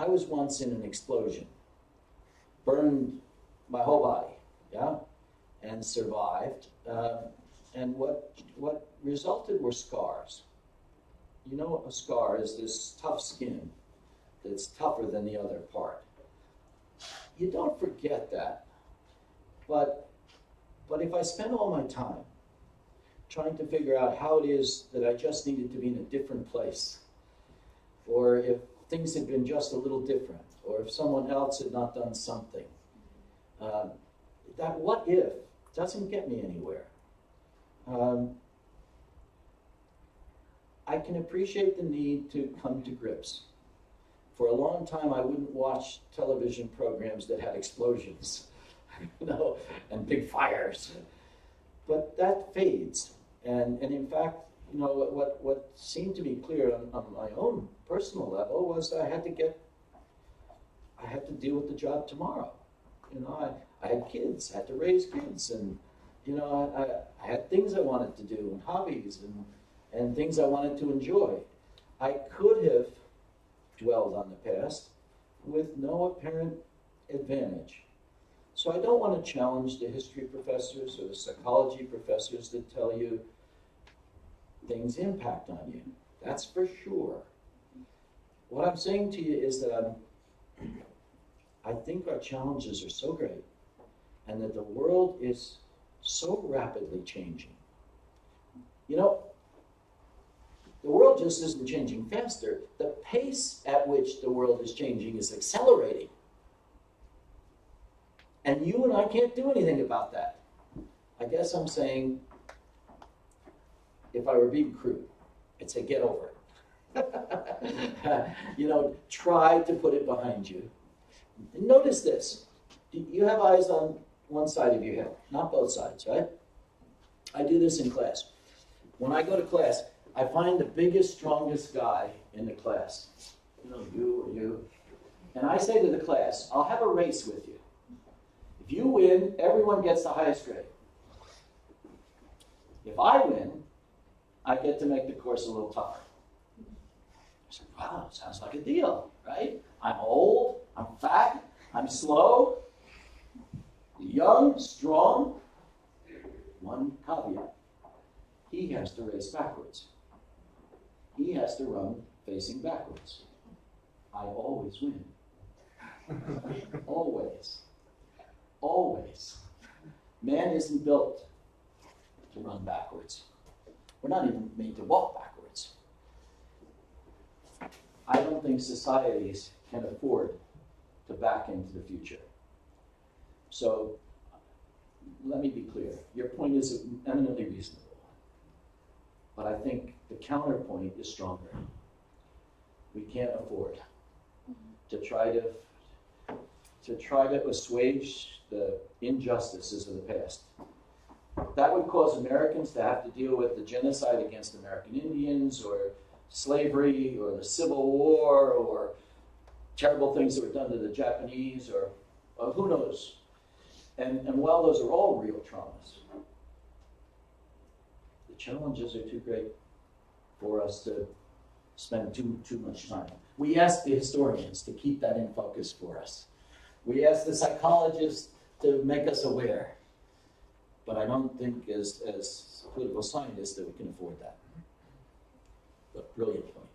I was once in an explosion, burned my whole body, yeah, and survived. And what resulted were scars. You know, a scar is this tough skin that's tougher than the other part. You don't forget that. But if I spend all my time trying to figure out how it is that I just needed to be in a different place, or if things had been just a little different, or if someone else had not done something, that what if doesn't get me anywhere. I can appreciate the need to come to grips. For a long time, I wouldn't watch television programs that had explosions, you know, and big fires. But that fades. And in fact, you know, what seemed to be clear on my own personal level was that I had to deal with the job tomorrow. You know, I had kids, I had to raise kids, and, you know, I had things I wanted to do, and hobbies, and things I wanted to enjoy. I could have dwelled on the past with no apparent advantage. So I don't want to challenge the history professors or the psychology professors that tell you things impact on you. That's for sure. What I'm saying to you is that I think our challenges are so great and that the world is so rapidly changing. You know, the world just isn't changing faster. The pace at which the world is changing is accelerating. And you and I can't do anything about that. I guess I'm saying, if I were being crude, I'd say get over it. You know, try to put it behind you. Notice this. You have eyes on one side of your head, not both sides, right? I do this in class. When I go to class, I find the biggest, strongest guy in the class. You know, you or you. And I say to the class, I'll have a race with you. If you win, everyone gets the highest grade. If I win, I get to make the course a little tougher. I said, wow, sounds like a deal, right? I'm old, I'm fat, I'm slow, young, strong. One caveat. He has to race backwards. He has to run facing backwards. I always win. Always. Always. Man isn't built to run backwards. We're not even made to walk backwards. I don't think societies can afford to back into the future. So, let me be clear. Your point is eminently reasonable. But I think the counterpoint is stronger. We can't afford to try to assuage the injustices of the past. That would cause Americans to have to deal with the genocide against American Indians, or slavery, or the Civil War, or terrible things that were done to the Japanese, or who knows. And while those are all real traumas, the challenges are too great for us to spend too much time. We ask the historians to keep that in focus for us. We ask the psychologists to make us aware. But I don't think as political scientists that we can afford that. But brilliant point.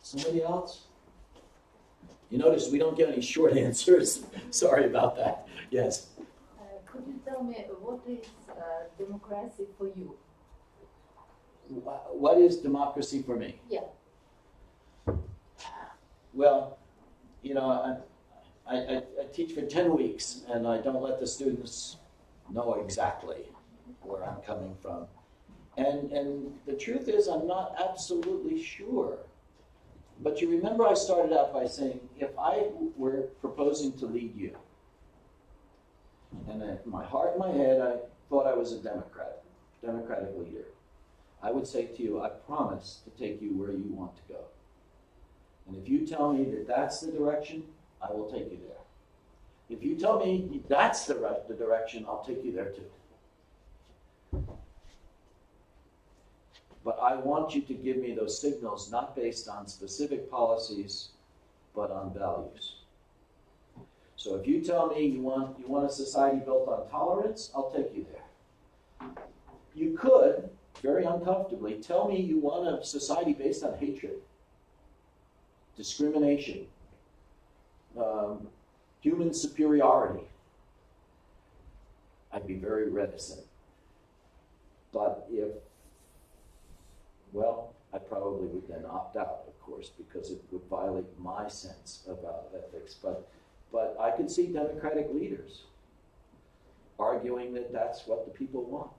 Somebody else? You notice we don't get any short answers. Sorry about that. Yes. Could you tell me what is democracy for you? What is democracy for me? Yeah. Well, you know, I teach for 10 weeks, and I don't let the students know exactly where I'm coming from. And the truth is, I'm not absolutely sure. But you remember I started out by saying, if I were proposing to lead you, and in my heart and my head, I thought I was a democratic leader, I would say to you, I promise to take you where you want to go. And if you tell me that that's the direction, I will take you there. If you tell me that's the direction, I'll take you there too. But I want you to give me those signals not based on specific policies, but on values. So if you tell me you want a society built on tolerance, I'll take you there. You could, very uncomfortably, tell me you want a society based on hatred, discrimination, human superiority. I'd be very reticent. But well, I probably would then opt out, of course, because it would violate my sense about ethics. But I could see democratic leaders arguing that that's what the people want.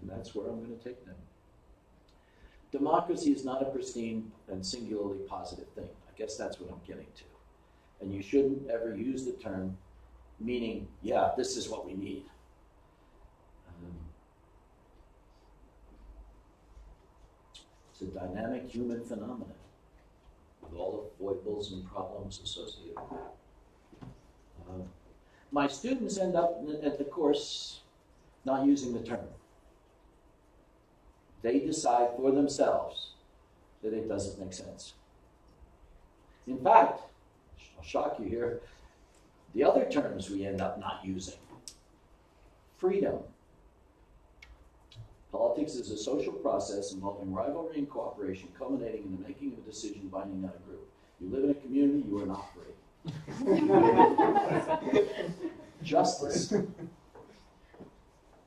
And that's where I'm going to take them. Democracy is not a pristine and singularly positive thing. I guess that's what I'm getting to. And you shouldn't ever use the term meaning, yeah, this is what we need. It's a dynamic human phenomenon with all the foibles and problems associated with it. My students end up at the course not using the term. They decide for themselves that it doesn't make sense. In fact, I'll shock you here, the other terms we end up not using. Freedom. Politics is a social process involving rivalry and cooperation, culminating in the making of a decision binding on a group. You live in a community, you are not free. Justice.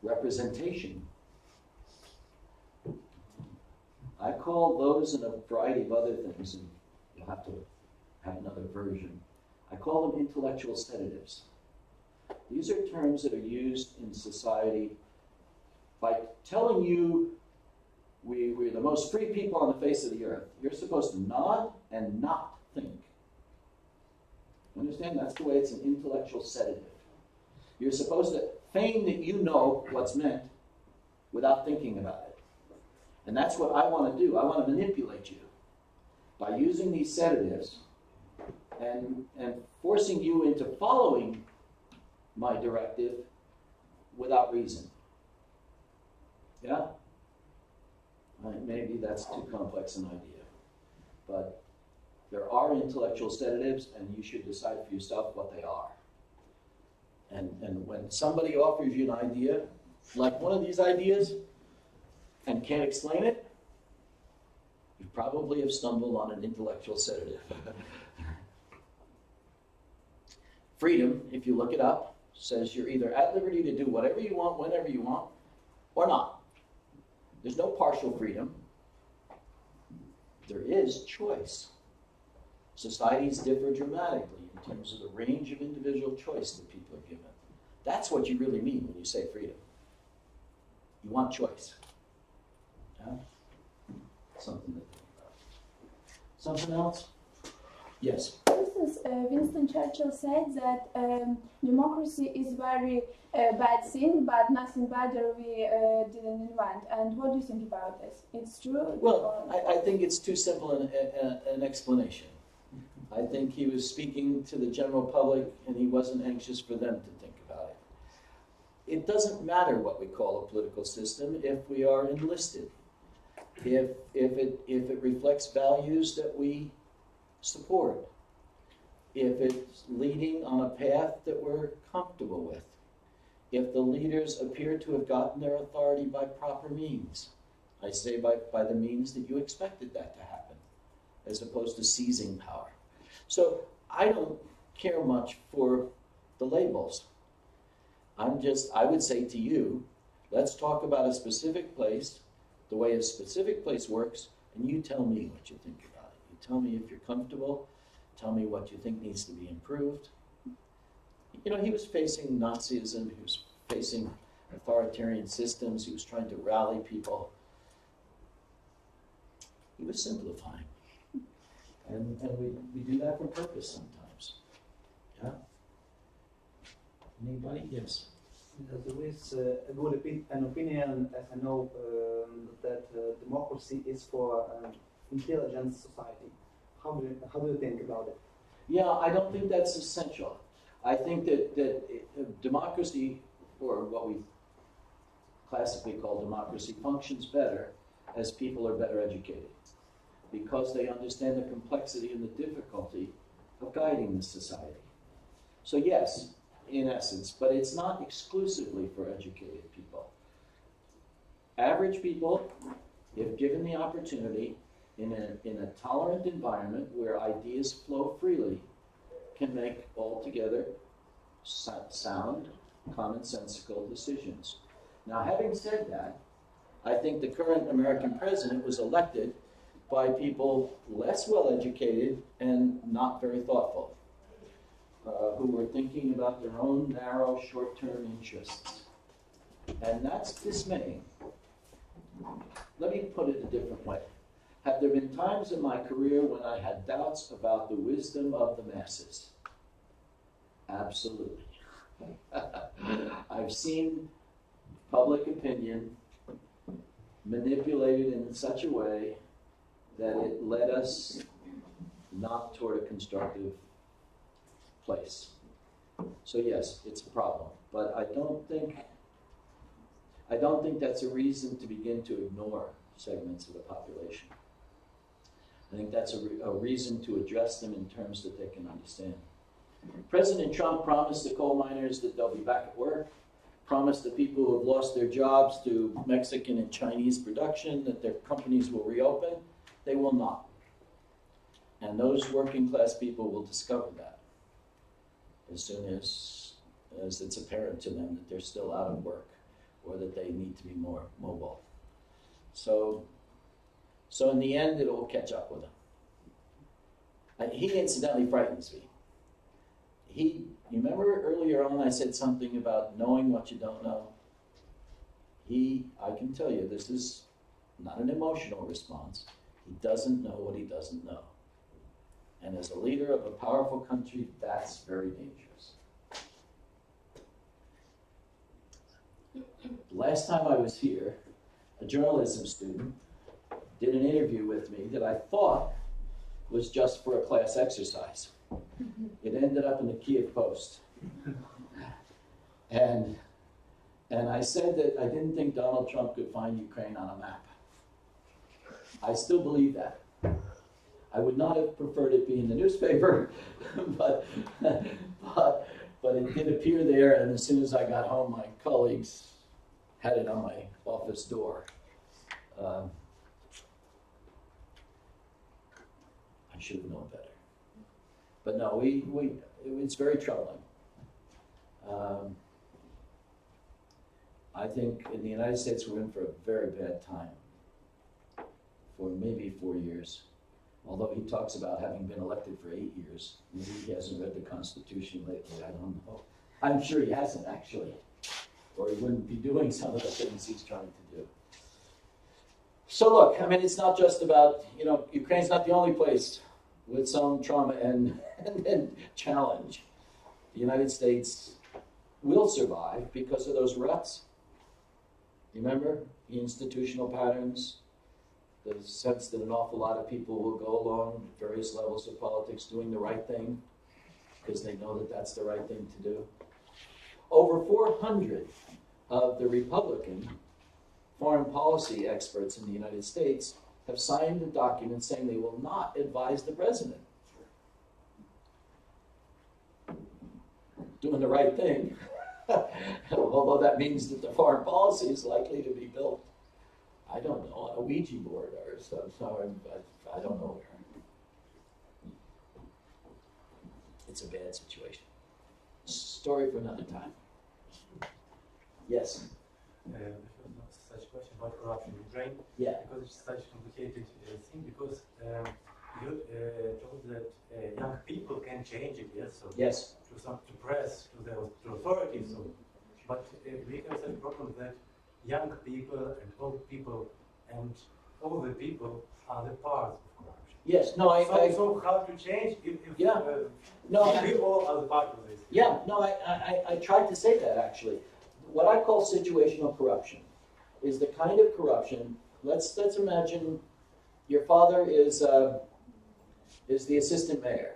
Representation. I call those and a variety of other things, and you'll have to have another version. I call them intellectual sedatives. These are terms that are used in society by telling you we're the most free people on the face of the earth. You're supposed to nod and not think. Understand? That's the way it's an intellectual sedative. You're supposed to feign that you know what's meant without thinking about it. And that's what I want to do. I want to manipulate you by using these sedatives and forcing you into following my directive without reason. Yeah? Maybe that's too complex an idea. But there are intellectual sedatives, and you should decide for yourself what they are. And when somebody offers you an idea, like one of these ideas, and can't explain it, you probably have stumbled on an intellectual sedative. Freedom, if you look it up, says you're either at liberty to do whatever you want, whenever you want, or not. There's no partial freedom. There is choice. Societies differ dramatically in terms of the range of individual choice that people are given. That's what you really mean when you say freedom. You want choice. Yeah? Something to think about. Something else? Yes. For instance, Winston Churchill said that democracy is very bad thing, but nothing better we didn't invent. And what do you think about this? It's true? Well, I think it's too simple an explanation. I think he was speaking to the general public, and he wasn't anxious for them to think about it. It doesn't matter what we call a political system if we are enlisted. If it reflects values that we support, if it's leading on a path that we're comfortable with, if the leaders appear to have gotten their authority by proper means. I say by the means that you expected that to happen, as opposed to seizing power. So I don't care much for the labels. I would say to you, let's talk about a specific place, the way a specific place works, and you tell me what you think about it. You tell me if you're comfortable, tell me what you think needs to be improved. You know, he was facing Nazism, he was facing authoritarian systems, he was trying to rally people. He was simplifying. And we do that for purpose sometimes. Yeah? Anybody? Yes. There is a good an opinion, as I know, that democracy is for an intelligent society. How do you think about it? Yeah, I don't think that's essential. I think that democracy, or what we classically call democracy, functions better as people are better educated, because they understand the complexity and the difficulty of guiding the society. So yes, in essence, but it's not exclusively for educated people. Average people, if given the opportunity in a tolerant environment where ideas flow freely, can make altogether sound, commonsensical decisions. Now, having said that, I think the current American president was elected by people less well-educated and not very thoughtful, who were thinking about their own narrow, short-term interests. And that's dismaying. Let me put it a different way. Have there been times in my career when I had doubts about the wisdom of the masses? Absolutely. I've seen public opinion manipulated in such a way that it led us not toward a constructive place. So yes, it's a problem, but I don't think that's a reason to begin to ignore segments of the population. I think that's a reason to address them in terms that they can understand. President Trump promised the coal miners that they'll be back at work, promised the people who have lost their jobs to Mexican and Chinese production that their companies will reopen. They will not. And those working class people will discover that as soon as it's apparent to them that they're still out of work or that they need to be more mobile. So in the end, it will catch up with them. He incidentally frightens me. You remember earlier on I said something about knowing what you don't know? I can tell you, this is not an emotional response. He doesn't know what he doesn't know. And as a leader of a powerful country, that's very dangerous. Last time I was here, a journalism student did an interview with me that I thought was just for a class exercise. It ended up in the Kiev Post. And I said that I didn't think Donald Trump could find Ukraine on a map. I still believe that. I would not have preferred it be in the newspaper, but it did appear there, and as soon as I got home, my colleagues had it on my office door. I should have known better. But no, it's very troubling. I think in the United States we're in for a very bad time for maybe 4 years. Although he talks about having been elected for 8 years. Maybe he hasn't read the Constitution lately, I don't know. I'm sure he hasn't, actually. Or he wouldn't be doing some of the things he's trying to do. So look, I mean, it's not just about, Ukraine's not the only place with some trauma and challenge. The United States will survive because of those ruts. Remember the institutional patterns, the sense that an awful lot of people will go along various levels of politics doing the right thing because they know that that's the right thing to do. Over 400 of the Republican foreign policy experts in the United States have signed a document saying they will not advise the president. Doing the right thing. Although that means that the foreign policy is likely to be built, I don't know, on a Ouija board or somewhere, I don't know where. it's a bad situation. Story for another time. Yes? Not such a question about corruption in Ukraine, Yeah. because it's such a complicated thing, because you told that young people can change it, yes? So Yes. to press, to authorities, so, but we have such a problem that young people and old people and all the people are the parts of corruption. Yes. No, So how to change if Yeah. No, we all are the part of this? Yeah, no, I tried to say that actually. What I call situational corruption is the kind of corruption. Let's imagine your father is the assistant mayor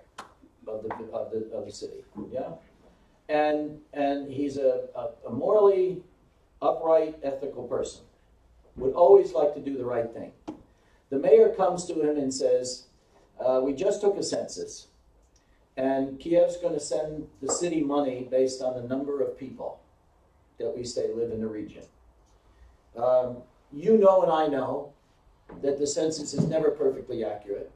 of the city, yeah, and he's a morally upright, ethical person. Would always like to do the right thing. The mayor comes to him and says, "We just took a census. And Kiev's going to send the city money based on the number of people that we say live in the region. You know and I know that the census is never perfectly accurate.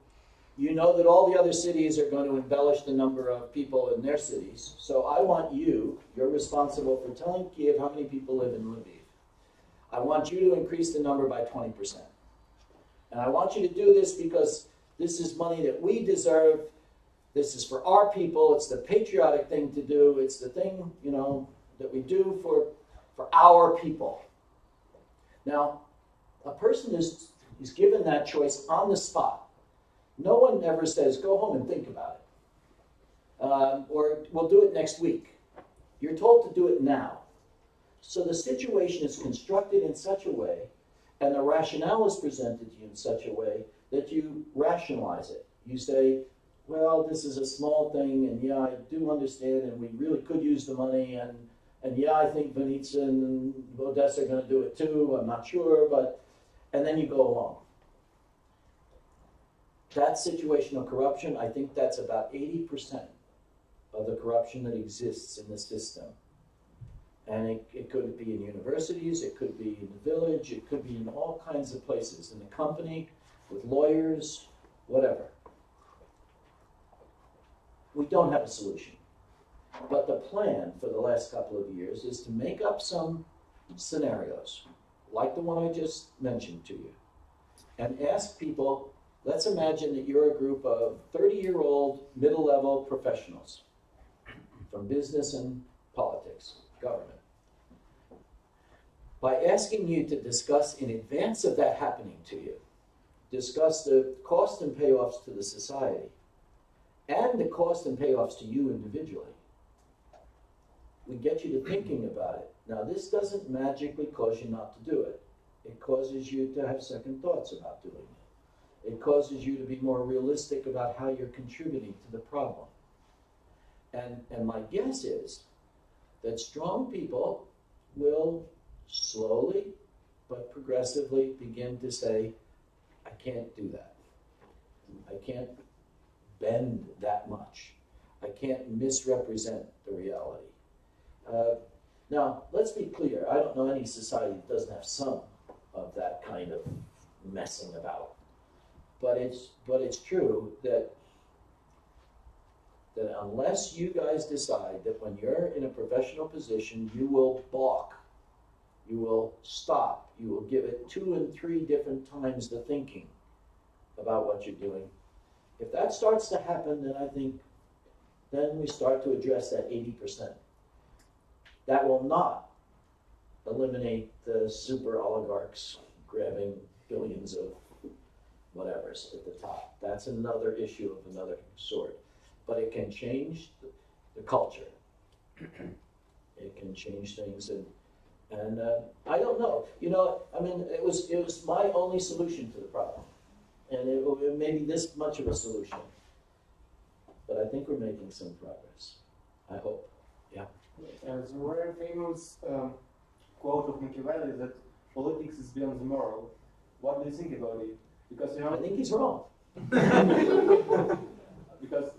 You know that all the other cities are going to embellish the number of people in their cities. So I want you're responsible for telling Kiev how many people live in Lviv. I want you to increase the number by 20%. And I want you to do this because this is money that we deserve. This is for our people. It's the patriotic thing to do. It's the thing, that we do for our people." Now, a person is given that choice on the spot. No one ever says, "Go home and think about it," or "We'll do it next week." You're told to do it now. So the situation is constructed in such a way, and the rationale is presented to you in such a way that you rationalize it. You say, "Well, this is a small thing, and yeah, I do understand, and we really could use the money, and yeah, I think Vinica and Odessa are going to do it too, I'm not sure, but," and then you go along. That's situational corruption. I think that's about 80% of the corruption that exists in the system. And it could be in universities, it could be in the village, it could be in all kinds of places, in the company, with lawyers, whatever. We don't have a solution. But the plan for the last couple of years is to make up some scenarios, like the one I just mentioned to you, and ask people, let's imagine that you're a group of 30-year-old middle-level professionals from business and politics, government. By asking you to discuss in advance of that happening to you, discuss the cost and payoffs to the society, and the cost and payoffs to you individually, we get you to thinking about it. Now, this doesn't magically cause you not to do it. It causes you to have second thoughts about doing it. It causes you to be more realistic about how you're contributing to the problem. And my guess is that strong people will slowly but progressively begin to say, "I can't do that. I can't bend that much. I can't misrepresent the reality." Now, let's be clear. I don't know any society that doesn't have some of that kind of messing about. But it's true that unless you guys decide that when you're in a professional position, you will balk, you will stop, you will give it 2 and 3 different times the thinking about what you're doing. If that starts to happen, then I think then we start to address that 80%. That will not eliminate the super oligarchs grabbing billions of whatever's at the top. That's another issue of another sort. But it can change the culture. It can change things, and I don't know. I mean, it was my only solution to the problem, and it may be this much of a solution. But I think we're making some progress. I hope. Yeah. There's a very famous quote of Machiavelli that politics is beyond the moral. What do you think about it? Because I think he's wrong. Because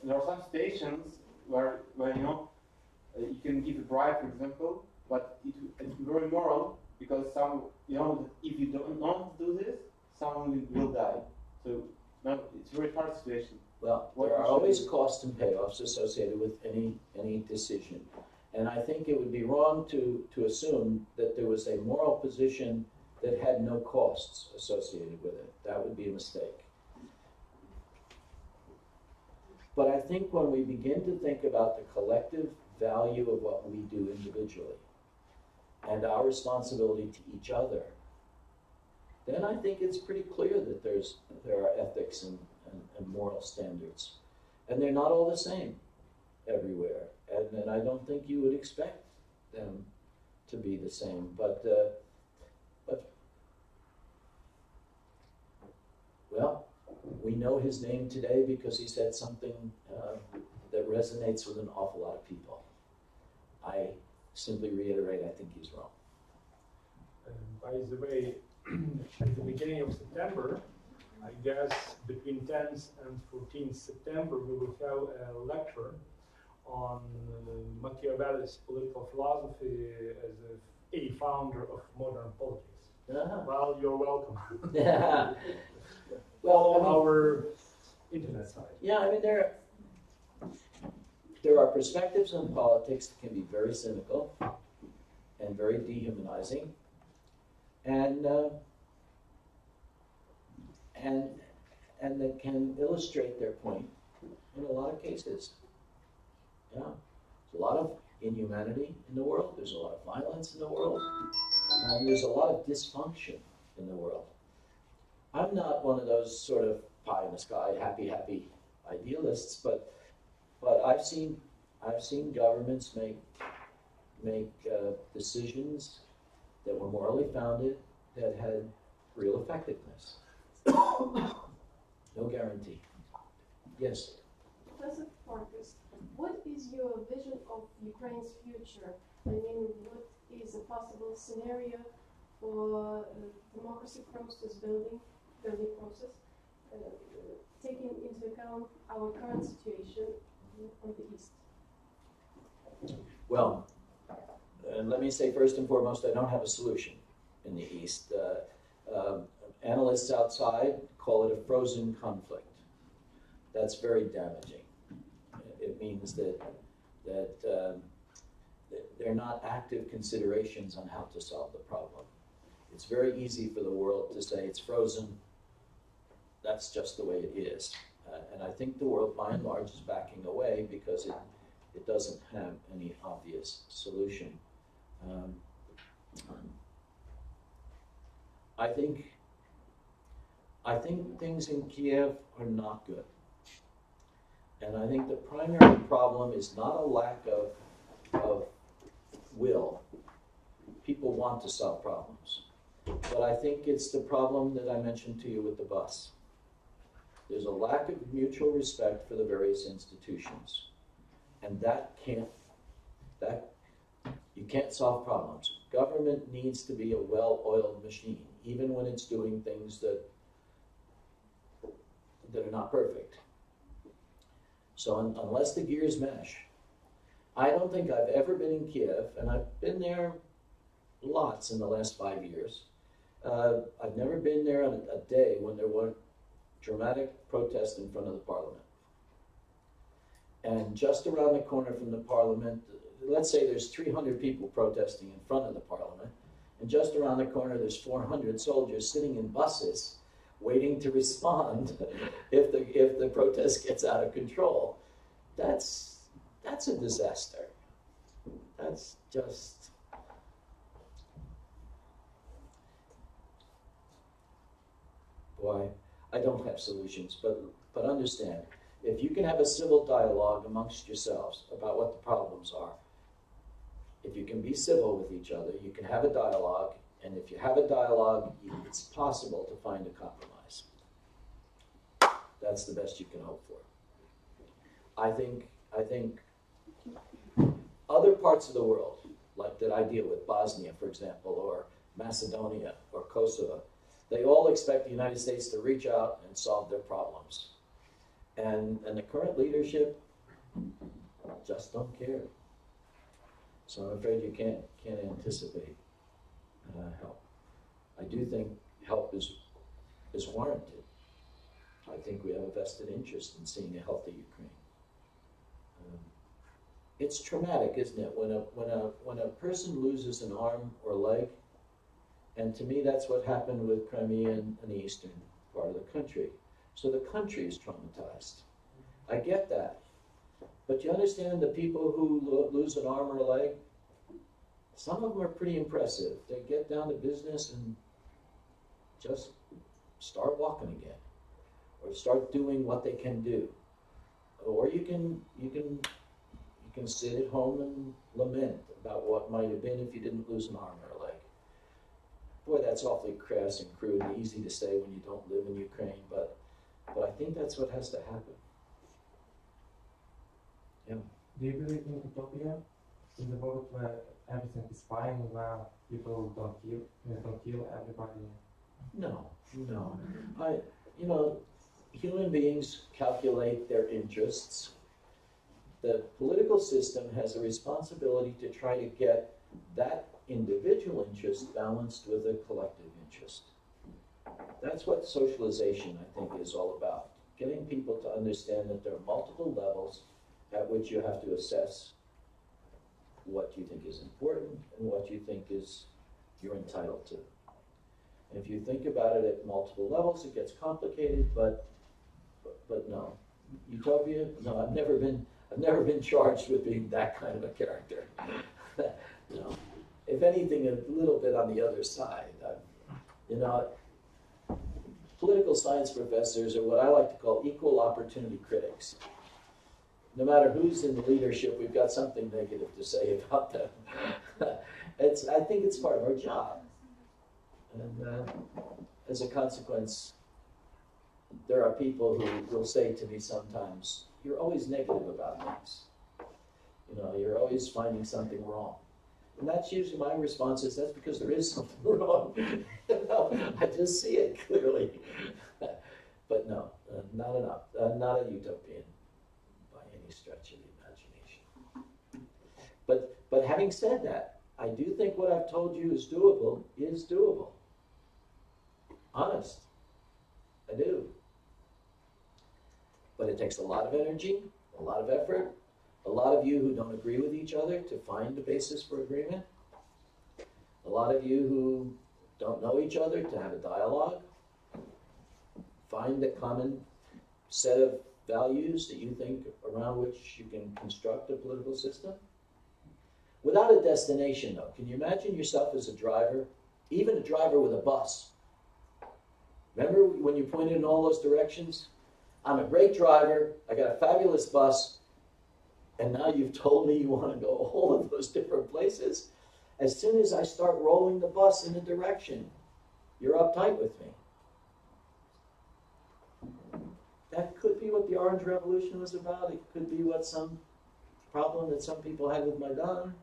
there are some situations where you can give a bribe, for example, but it's very moral because if you don't do this, someone will die. So No, it's a very hard situation. Well, What there are should always we- costs and payoffs associated with any decision. And I think it would be wrong to assume that there was a moral position that had no costs associated with it. That would be a mistake. But I think when we begin to think about the collective value of what we do individually and our responsibility to each other, then I think it's pretty clear that there are ethics and moral standards. And they're not all the same everywhere. And I don't think you would expect them to be the same. But well, we know his name today because he said something that resonates with an awful lot of people. I simply reiterate, I think he's wrong. By the way, at the beginning of September, I guess between 10th and 14th September, we will have a lecture on Machiavelli's political philosophy as a founder of modern politics. Well, you're welcome. Yeah. Well, on Well, our internet site. yeah, I mean, there are perspectives on politics that can be very cynical and very dehumanizing, and that can illustrate their point in a lot of cases. Yeah, there's a lot of inhumanity in the world. There's a lot of violence in the world, and there's a lot of dysfunction in the world. I'm not one of those sort of pie in the sky, happy idealists, but I've seen governments make decisions that were morally founded that had real effectiveness. No guarantee. Yes. Professor Farkas, what is your vision of Ukraine's future? I mean, what is a possible scenario for democracy process building process, taking into account our current situation on the East? Well, let me say first and foremost, I don't have a solution in the East. Analysts outside call it a frozen conflict. That's very damaging. It means that they're not active considerations on how to solve the problem. It's very easy for the world to say it's frozen. That's just the way it is. And I think the world, by and large, is backing away because it doesn't have any obvious solution. I think things in Kiev are not good. And I think the primary problem is not a lack of will. People want to solve problems. But I think it's the problem that I mentioned to you with the bus. There's a lack of mutual respect for the various institutions. And you can't solve problems. Government needs to be a well-oiled machine, even when it's doing things that are not perfect. So unless the gears mesh, I don't think I've ever been in Kiev, and I've been there lots in the last 5 years. I've never been there on a day when there weren't dramatic protests in front of the parliament. And just around the corner from the parliament, let's say there's 300 people protesting in front of the parliament, and just around the corner there's 400 soldiers sitting in buses waiting to respond if the protest gets out of control. That's a disaster. That's just... Boy, I don't have solutions, but understand, if you can have a civil dialogue amongst yourselves about what the problems are, if you can be civil with each other, you can have a dialogue, and if you have a dialogue, it's possible to find a compromise. That's the best you can hope for. I think other parts of the world, like that I deal with, Bosnia, for example, or Macedonia, or Kosovo, they all expect the United States to reach out and solve their problems. And the current leadership just don't care. So I'm afraid you can't anticipate help. I do think help is warranted. I think we have a vested interest in seeing a healthy Ukraine. It's traumatic, isn't it? When a person loses an arm or leg, and to me that's what happened with Crimea and the eastern part of the country. So the country is traumatized. I get that. But you understand the people who lose an arm or a leg, some of them are pretty impressive. They get down to business and just start walking again, or start doing what they can do. Or you can sit at home and lament about what might have been if you didn't lose an arm or a leg. Boy, that's awfully crass and crude and easy to say when you don't live in Ukraine, but I think that's what has to happen. Yeah. Do you believe in utopia? In the world where everything is fine, where people don't kill everybody? No. Human beings calculate their interests. The political system has a responsibility to try to get that individual interest balanced with a collective interest. That's what socialization, I think, is all about. Getting people to understand that there are multiple levels at which you have to assess what you think is important and what you think you're entitled to. And if you think about it at multiple levels, it gets complicated, but no. Utopia? No, I've never been charged with being that kind of a character. No. If anything, a little bit on the other side. Political science professors are what I like to call equal opportunity critics. No matter who's in the leadership, we've got something negative to say about them. I think it's part of our job. And as a consequence, there are people who will say to me sometimes, you're always negative about things. You're always finding something wrong. And that's usually my response is, that's because there is something wrong. I just see it clearly. But no, not enough. Not a utopian by any stretch of the imagination. But having said that, I do think what I've told you is doable. Honest. I do. But it takes a lot of energy, a lot of effort, a lot of you who don't agree with each other to find a basis for agreement, a lot of you who don't know each other to have a dialogue, find a common set of values that you think around which you can construct a political system. Without a destination, though, can you imagine yourself as a driver, even a driver with a bus? Remember when you pointed in all those directions? I'm a great driver, I got a fabulous bus, and now you've told me you want to go all of those different places. As soon as I start rolling the bus in a direction, you're uptight with me. That could be what the Orange Revolution was about. It could be what some problem that some people had with Maidan.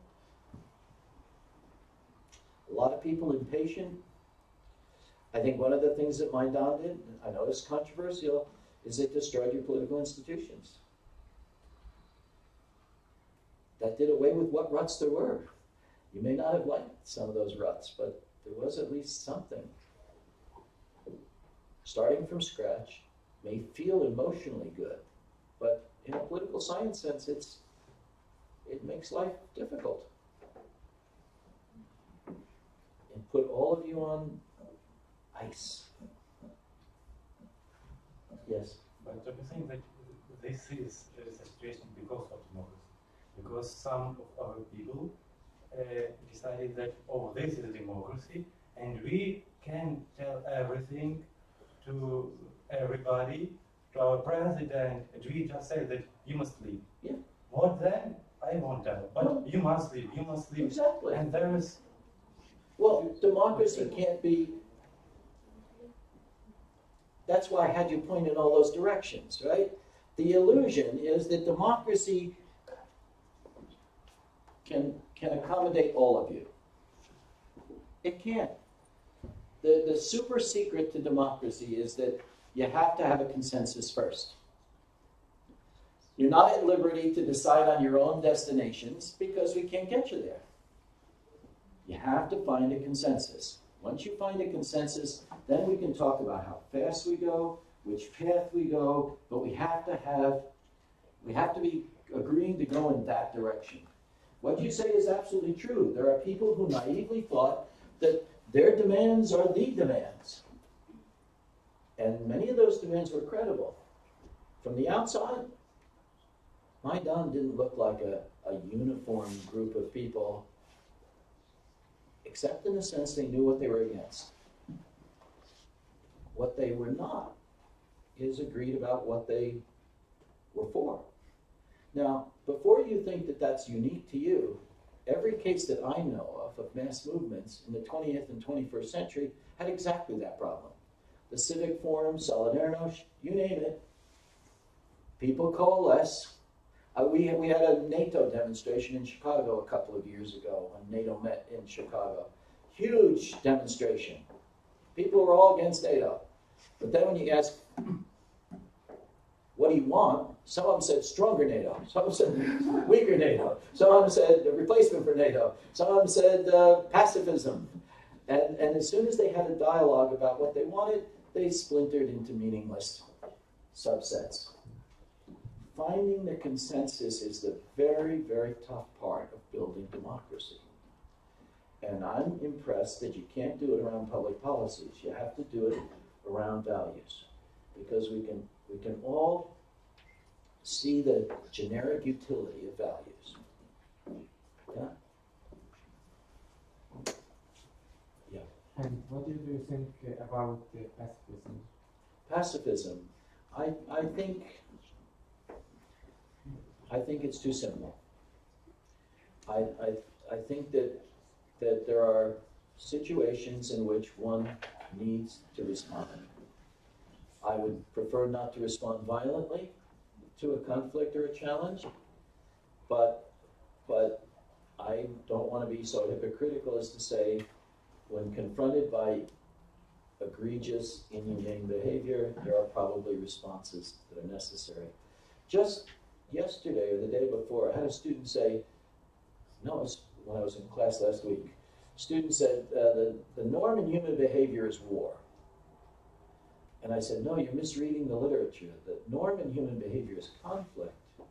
A lot of people impatient. I think one of the things that Maidan did, I know it's controversial, is it destroyed your political institutions. That did away with what ruts there were. You may not have liked some of those ruts, but there was at least something. Starting from scratch may feel emotionally good, but in a political science sense, it makes life difficult. And put all of you on ice. Yes? But do you think that this is a situation because of democracy? Because some of our people decided that, oh, this is a democracy, and we can tell everything to everybody, to our president, and we just say that you must leave. Yeah. What then? I won't tell, but No. you must leave, you must leave. Exactly. And there is... Well, democracy can't be... That's why I had you point in all those directions, right? The illusion is that democracy can accommodate all of you. It can't. The super secret to democracy is that you have to have a consensus first. You're not at liberty to decide on your own destinations because we can't get you there. You have to find a consensus. Once you find a consensus, then we can talk about how fast we go, which path we go, but we have to be agreeing to go in that direction. What you say is absolutely true. There are people who naively thought that their demands are the demands. And many of those demands were credible. From the outside, Maidan didn't look like a uniform group of people, except in the sense they knew what they were against. What they were not is agreed about what they were for. Now, before you think that that's unique to you, every case that I know of mass movements in the 20th and 21st century had exactly that problem. The Civic Forum, Solidarność, you name it, people coalesce. We had a NATO demonstration in Chicago a couple of years ago when NATO met in Chicago. Huge demonstration. People were all against NATO. But then when you ask, what do you want? Some of them said stronger NATO. Some of them said weaker NATO. Some of them said a replacement for NATO. Some of them said pacifism. And as soon as they had a dialogue about what they wanted, they splintered into meaningless subsets. Finding the consensus is the very, very tough part of building democracy. And I'm impressed that you can't do it around public policies. You have to do it around values. Because we can all see the generic utility of values. Yeah? Yeah. And what do you think about pacifism? Pacifism. I think it's too simple. I think that there are situations in which one needs to respond. I would prefer not to respond violently to a conflict or a challenge, but I don't want to be so hypocritical as to say, when confronted by egregious, inhumane behavior, there are probably responses that are necessary. Just yesterday or the day before, I had a student say, no, it was when I was in class last week, student said, the norm in human behavior is war. And I said, no, you're misreading the literature. The norm in human behavior is conflict. It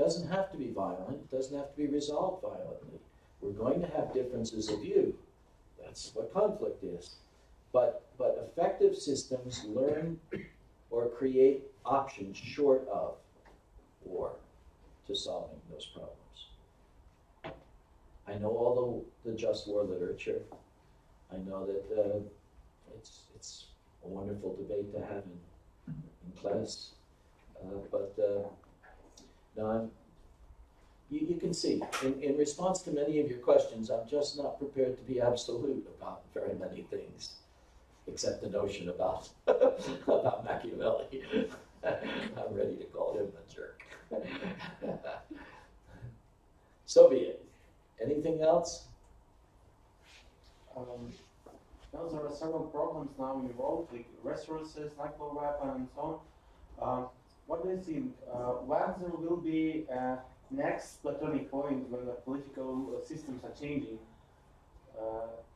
doesn't have to be violent. It doesn't have to be resolved violently. We're going to have differences of view. That's what conflict is. But effective systems learn or create options short of war to solving those problems. I know all the just war literature. I know that it's a wonderful debate to have in class. No, you can see, in response to many of your questions, I'm just not prepared to be absolute about very many things, except the notion about Machiavelli. I'm ready to call him a jerk. So be it. Anything else? Well, there are several problems now involved, like resources, nuclear weapon, and so on. What do you think? When there will be a next platonic point when the political systems are changing?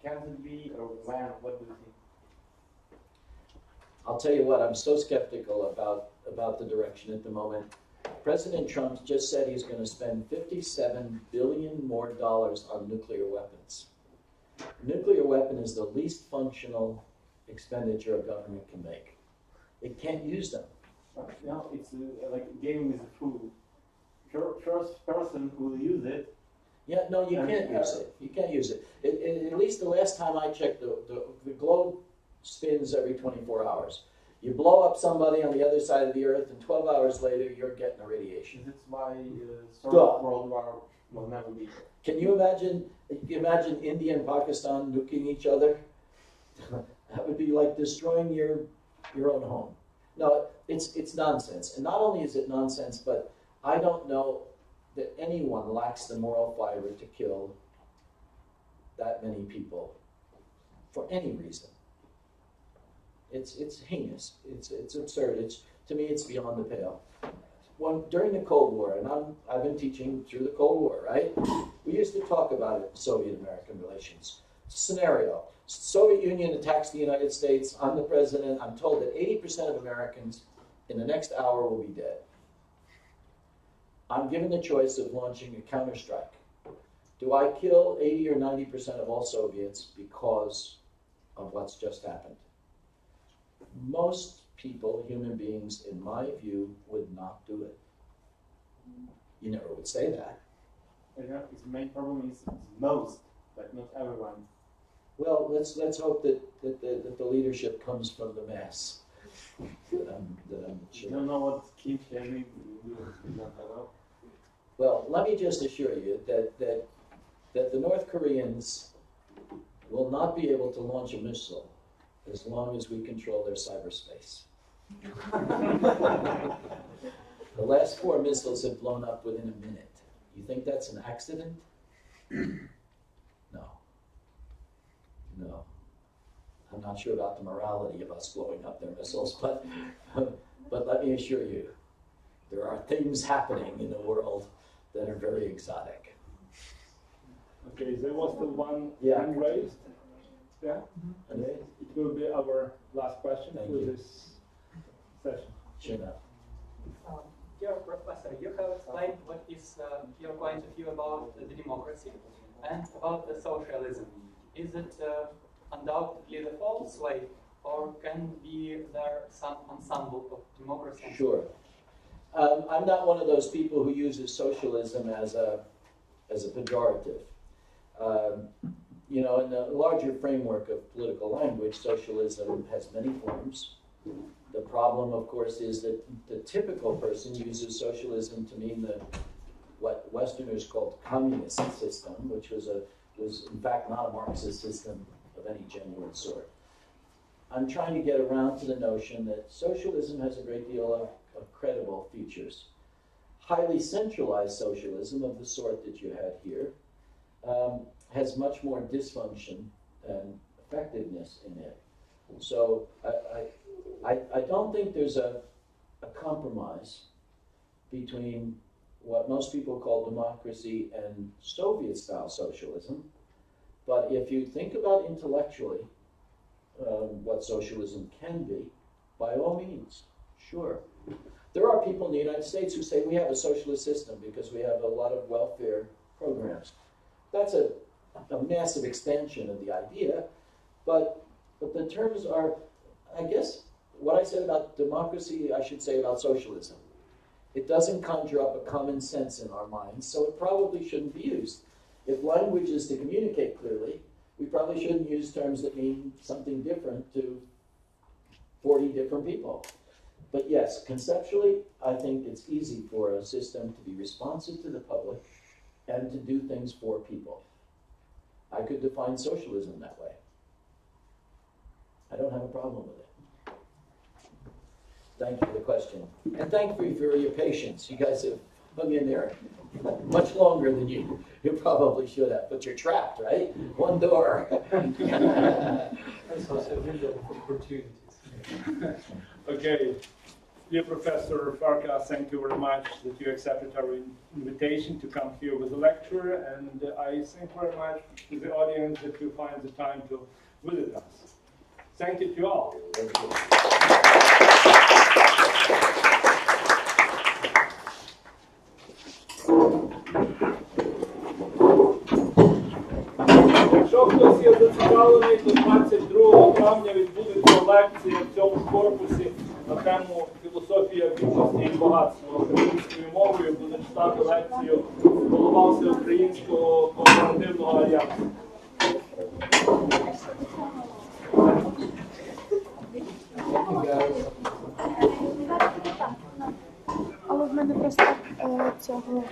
Can it be, or when? What do you think? I'll tell you what, I'm so skeptical about the direction at the moment. President Trump just said he's going to spend $57 billion more on nuclear weapons. A nuclear weapon is the least functional expenditure a government can make. It can't use them. No, it's like a game with food. First person who will use it. Yeah, no, you can't use it. You can't use it. At least the last time I checked, the globe spins every 24 hours. You blow up somebody on the other side of the earth, and 12 hours later, you're getting a radiation. That's why Third World War will never be. Can you imagine India and Pakistan nuking each other? That would be like destroying your own home. No, it's nonsense. And not only is it nonsense, but I don't know that anyone lacks the moral fiber to kill that many people for any reason. It's heinous. It's absurd. To me, it's beyond the pale. During the Cold War, and I've been teaching through the Cold War, right? We used to talk about it, Soviet-American relations. Scenario: Soviet Union attacks the United States. I'm the president. I'm told that 80% of Americans in the next hour will be dead. I'm given the choice of launching a counterstrike. Do I kill 80 or 90% of all Soviets because of what's just happened? Most people, human beings, in my view, would not do it. You never would say that. Yeah, his main problem is most, but not everyone. Well, let's hope that the leadership comes from the mass. That I'm sure. I don't know what keeps every. Well, let me just assure you that the North Koreans will not be able to launch a missile as long as we control their cyberspace. The last 4 missiles have blown up within a minute. You think that's an accident? No. No. I'm not sure about the morality of us blowing up their missiles, but let me assure you, there are things happening in the world that are very exotic. Okay, there was the one Yeah. hand raised. Yeah? Okay? It will be our last question Thank for you. this session. Shina. Dear Professor, you have explained what is your point of view about the democracy and about the socialism. Is it undoubtedly the false way, or can be there some ensemble of democracy? Sure. I'm not one of those people who uses socialism as a pejorative. You know, in the larger framework of political language, socialism has many forms. The problem, of course, is that the typical person uses socialism to mean what Westerners called communist system, which was in fact not a Marxist system of any genuine sort. I'm trying to get around to the notion that socialism has a great deal of credible features. Highly centralized socialism of the sort that you had here has much more dysfunction than effectiveness in it. So I don't think there's a compromise between what most people call democracy and Soviet-style socialism. But if you think about intellectually what socialism can be, by all means, sure. There are people in the United States who say we have a socialist system because we have a lot of welfare programs. That's a massive expansion of the idea, but the terms are, I guess, what I said about democracy, I should say about socialism. It doesn't conjure up a common sense in our minds, so it probably shouldn't be used. If language is to communicate clearly, we probably shouldn't use terms that mean something different to 40 different people. But yes, conceptually, I think it's easy for a system to be responsive to the public and to do things for people. I could define socialism that way. I don't have a problem with it. Thank you for the question. And thank you for your patience. You guys have hung in there much longer than you probably should have. But you're trapped, right? One door. That's also a window of opportunities. Okay. Dear Professor Farkas, thank you very much that you accepted our invitation to come here with the lecture, and I thank very much to the audience that you find the time to visit us. Thank you to you all. Thank you. Якщо хтось є зацікавлений, то 22 травня відбудеться лекція в цьому ж корпусі на тему «Філософія бідності і багатства» українською мовою. Буде читати лекцію голова Всеукраїнського кооперативного альянсу. Але в мене просто цього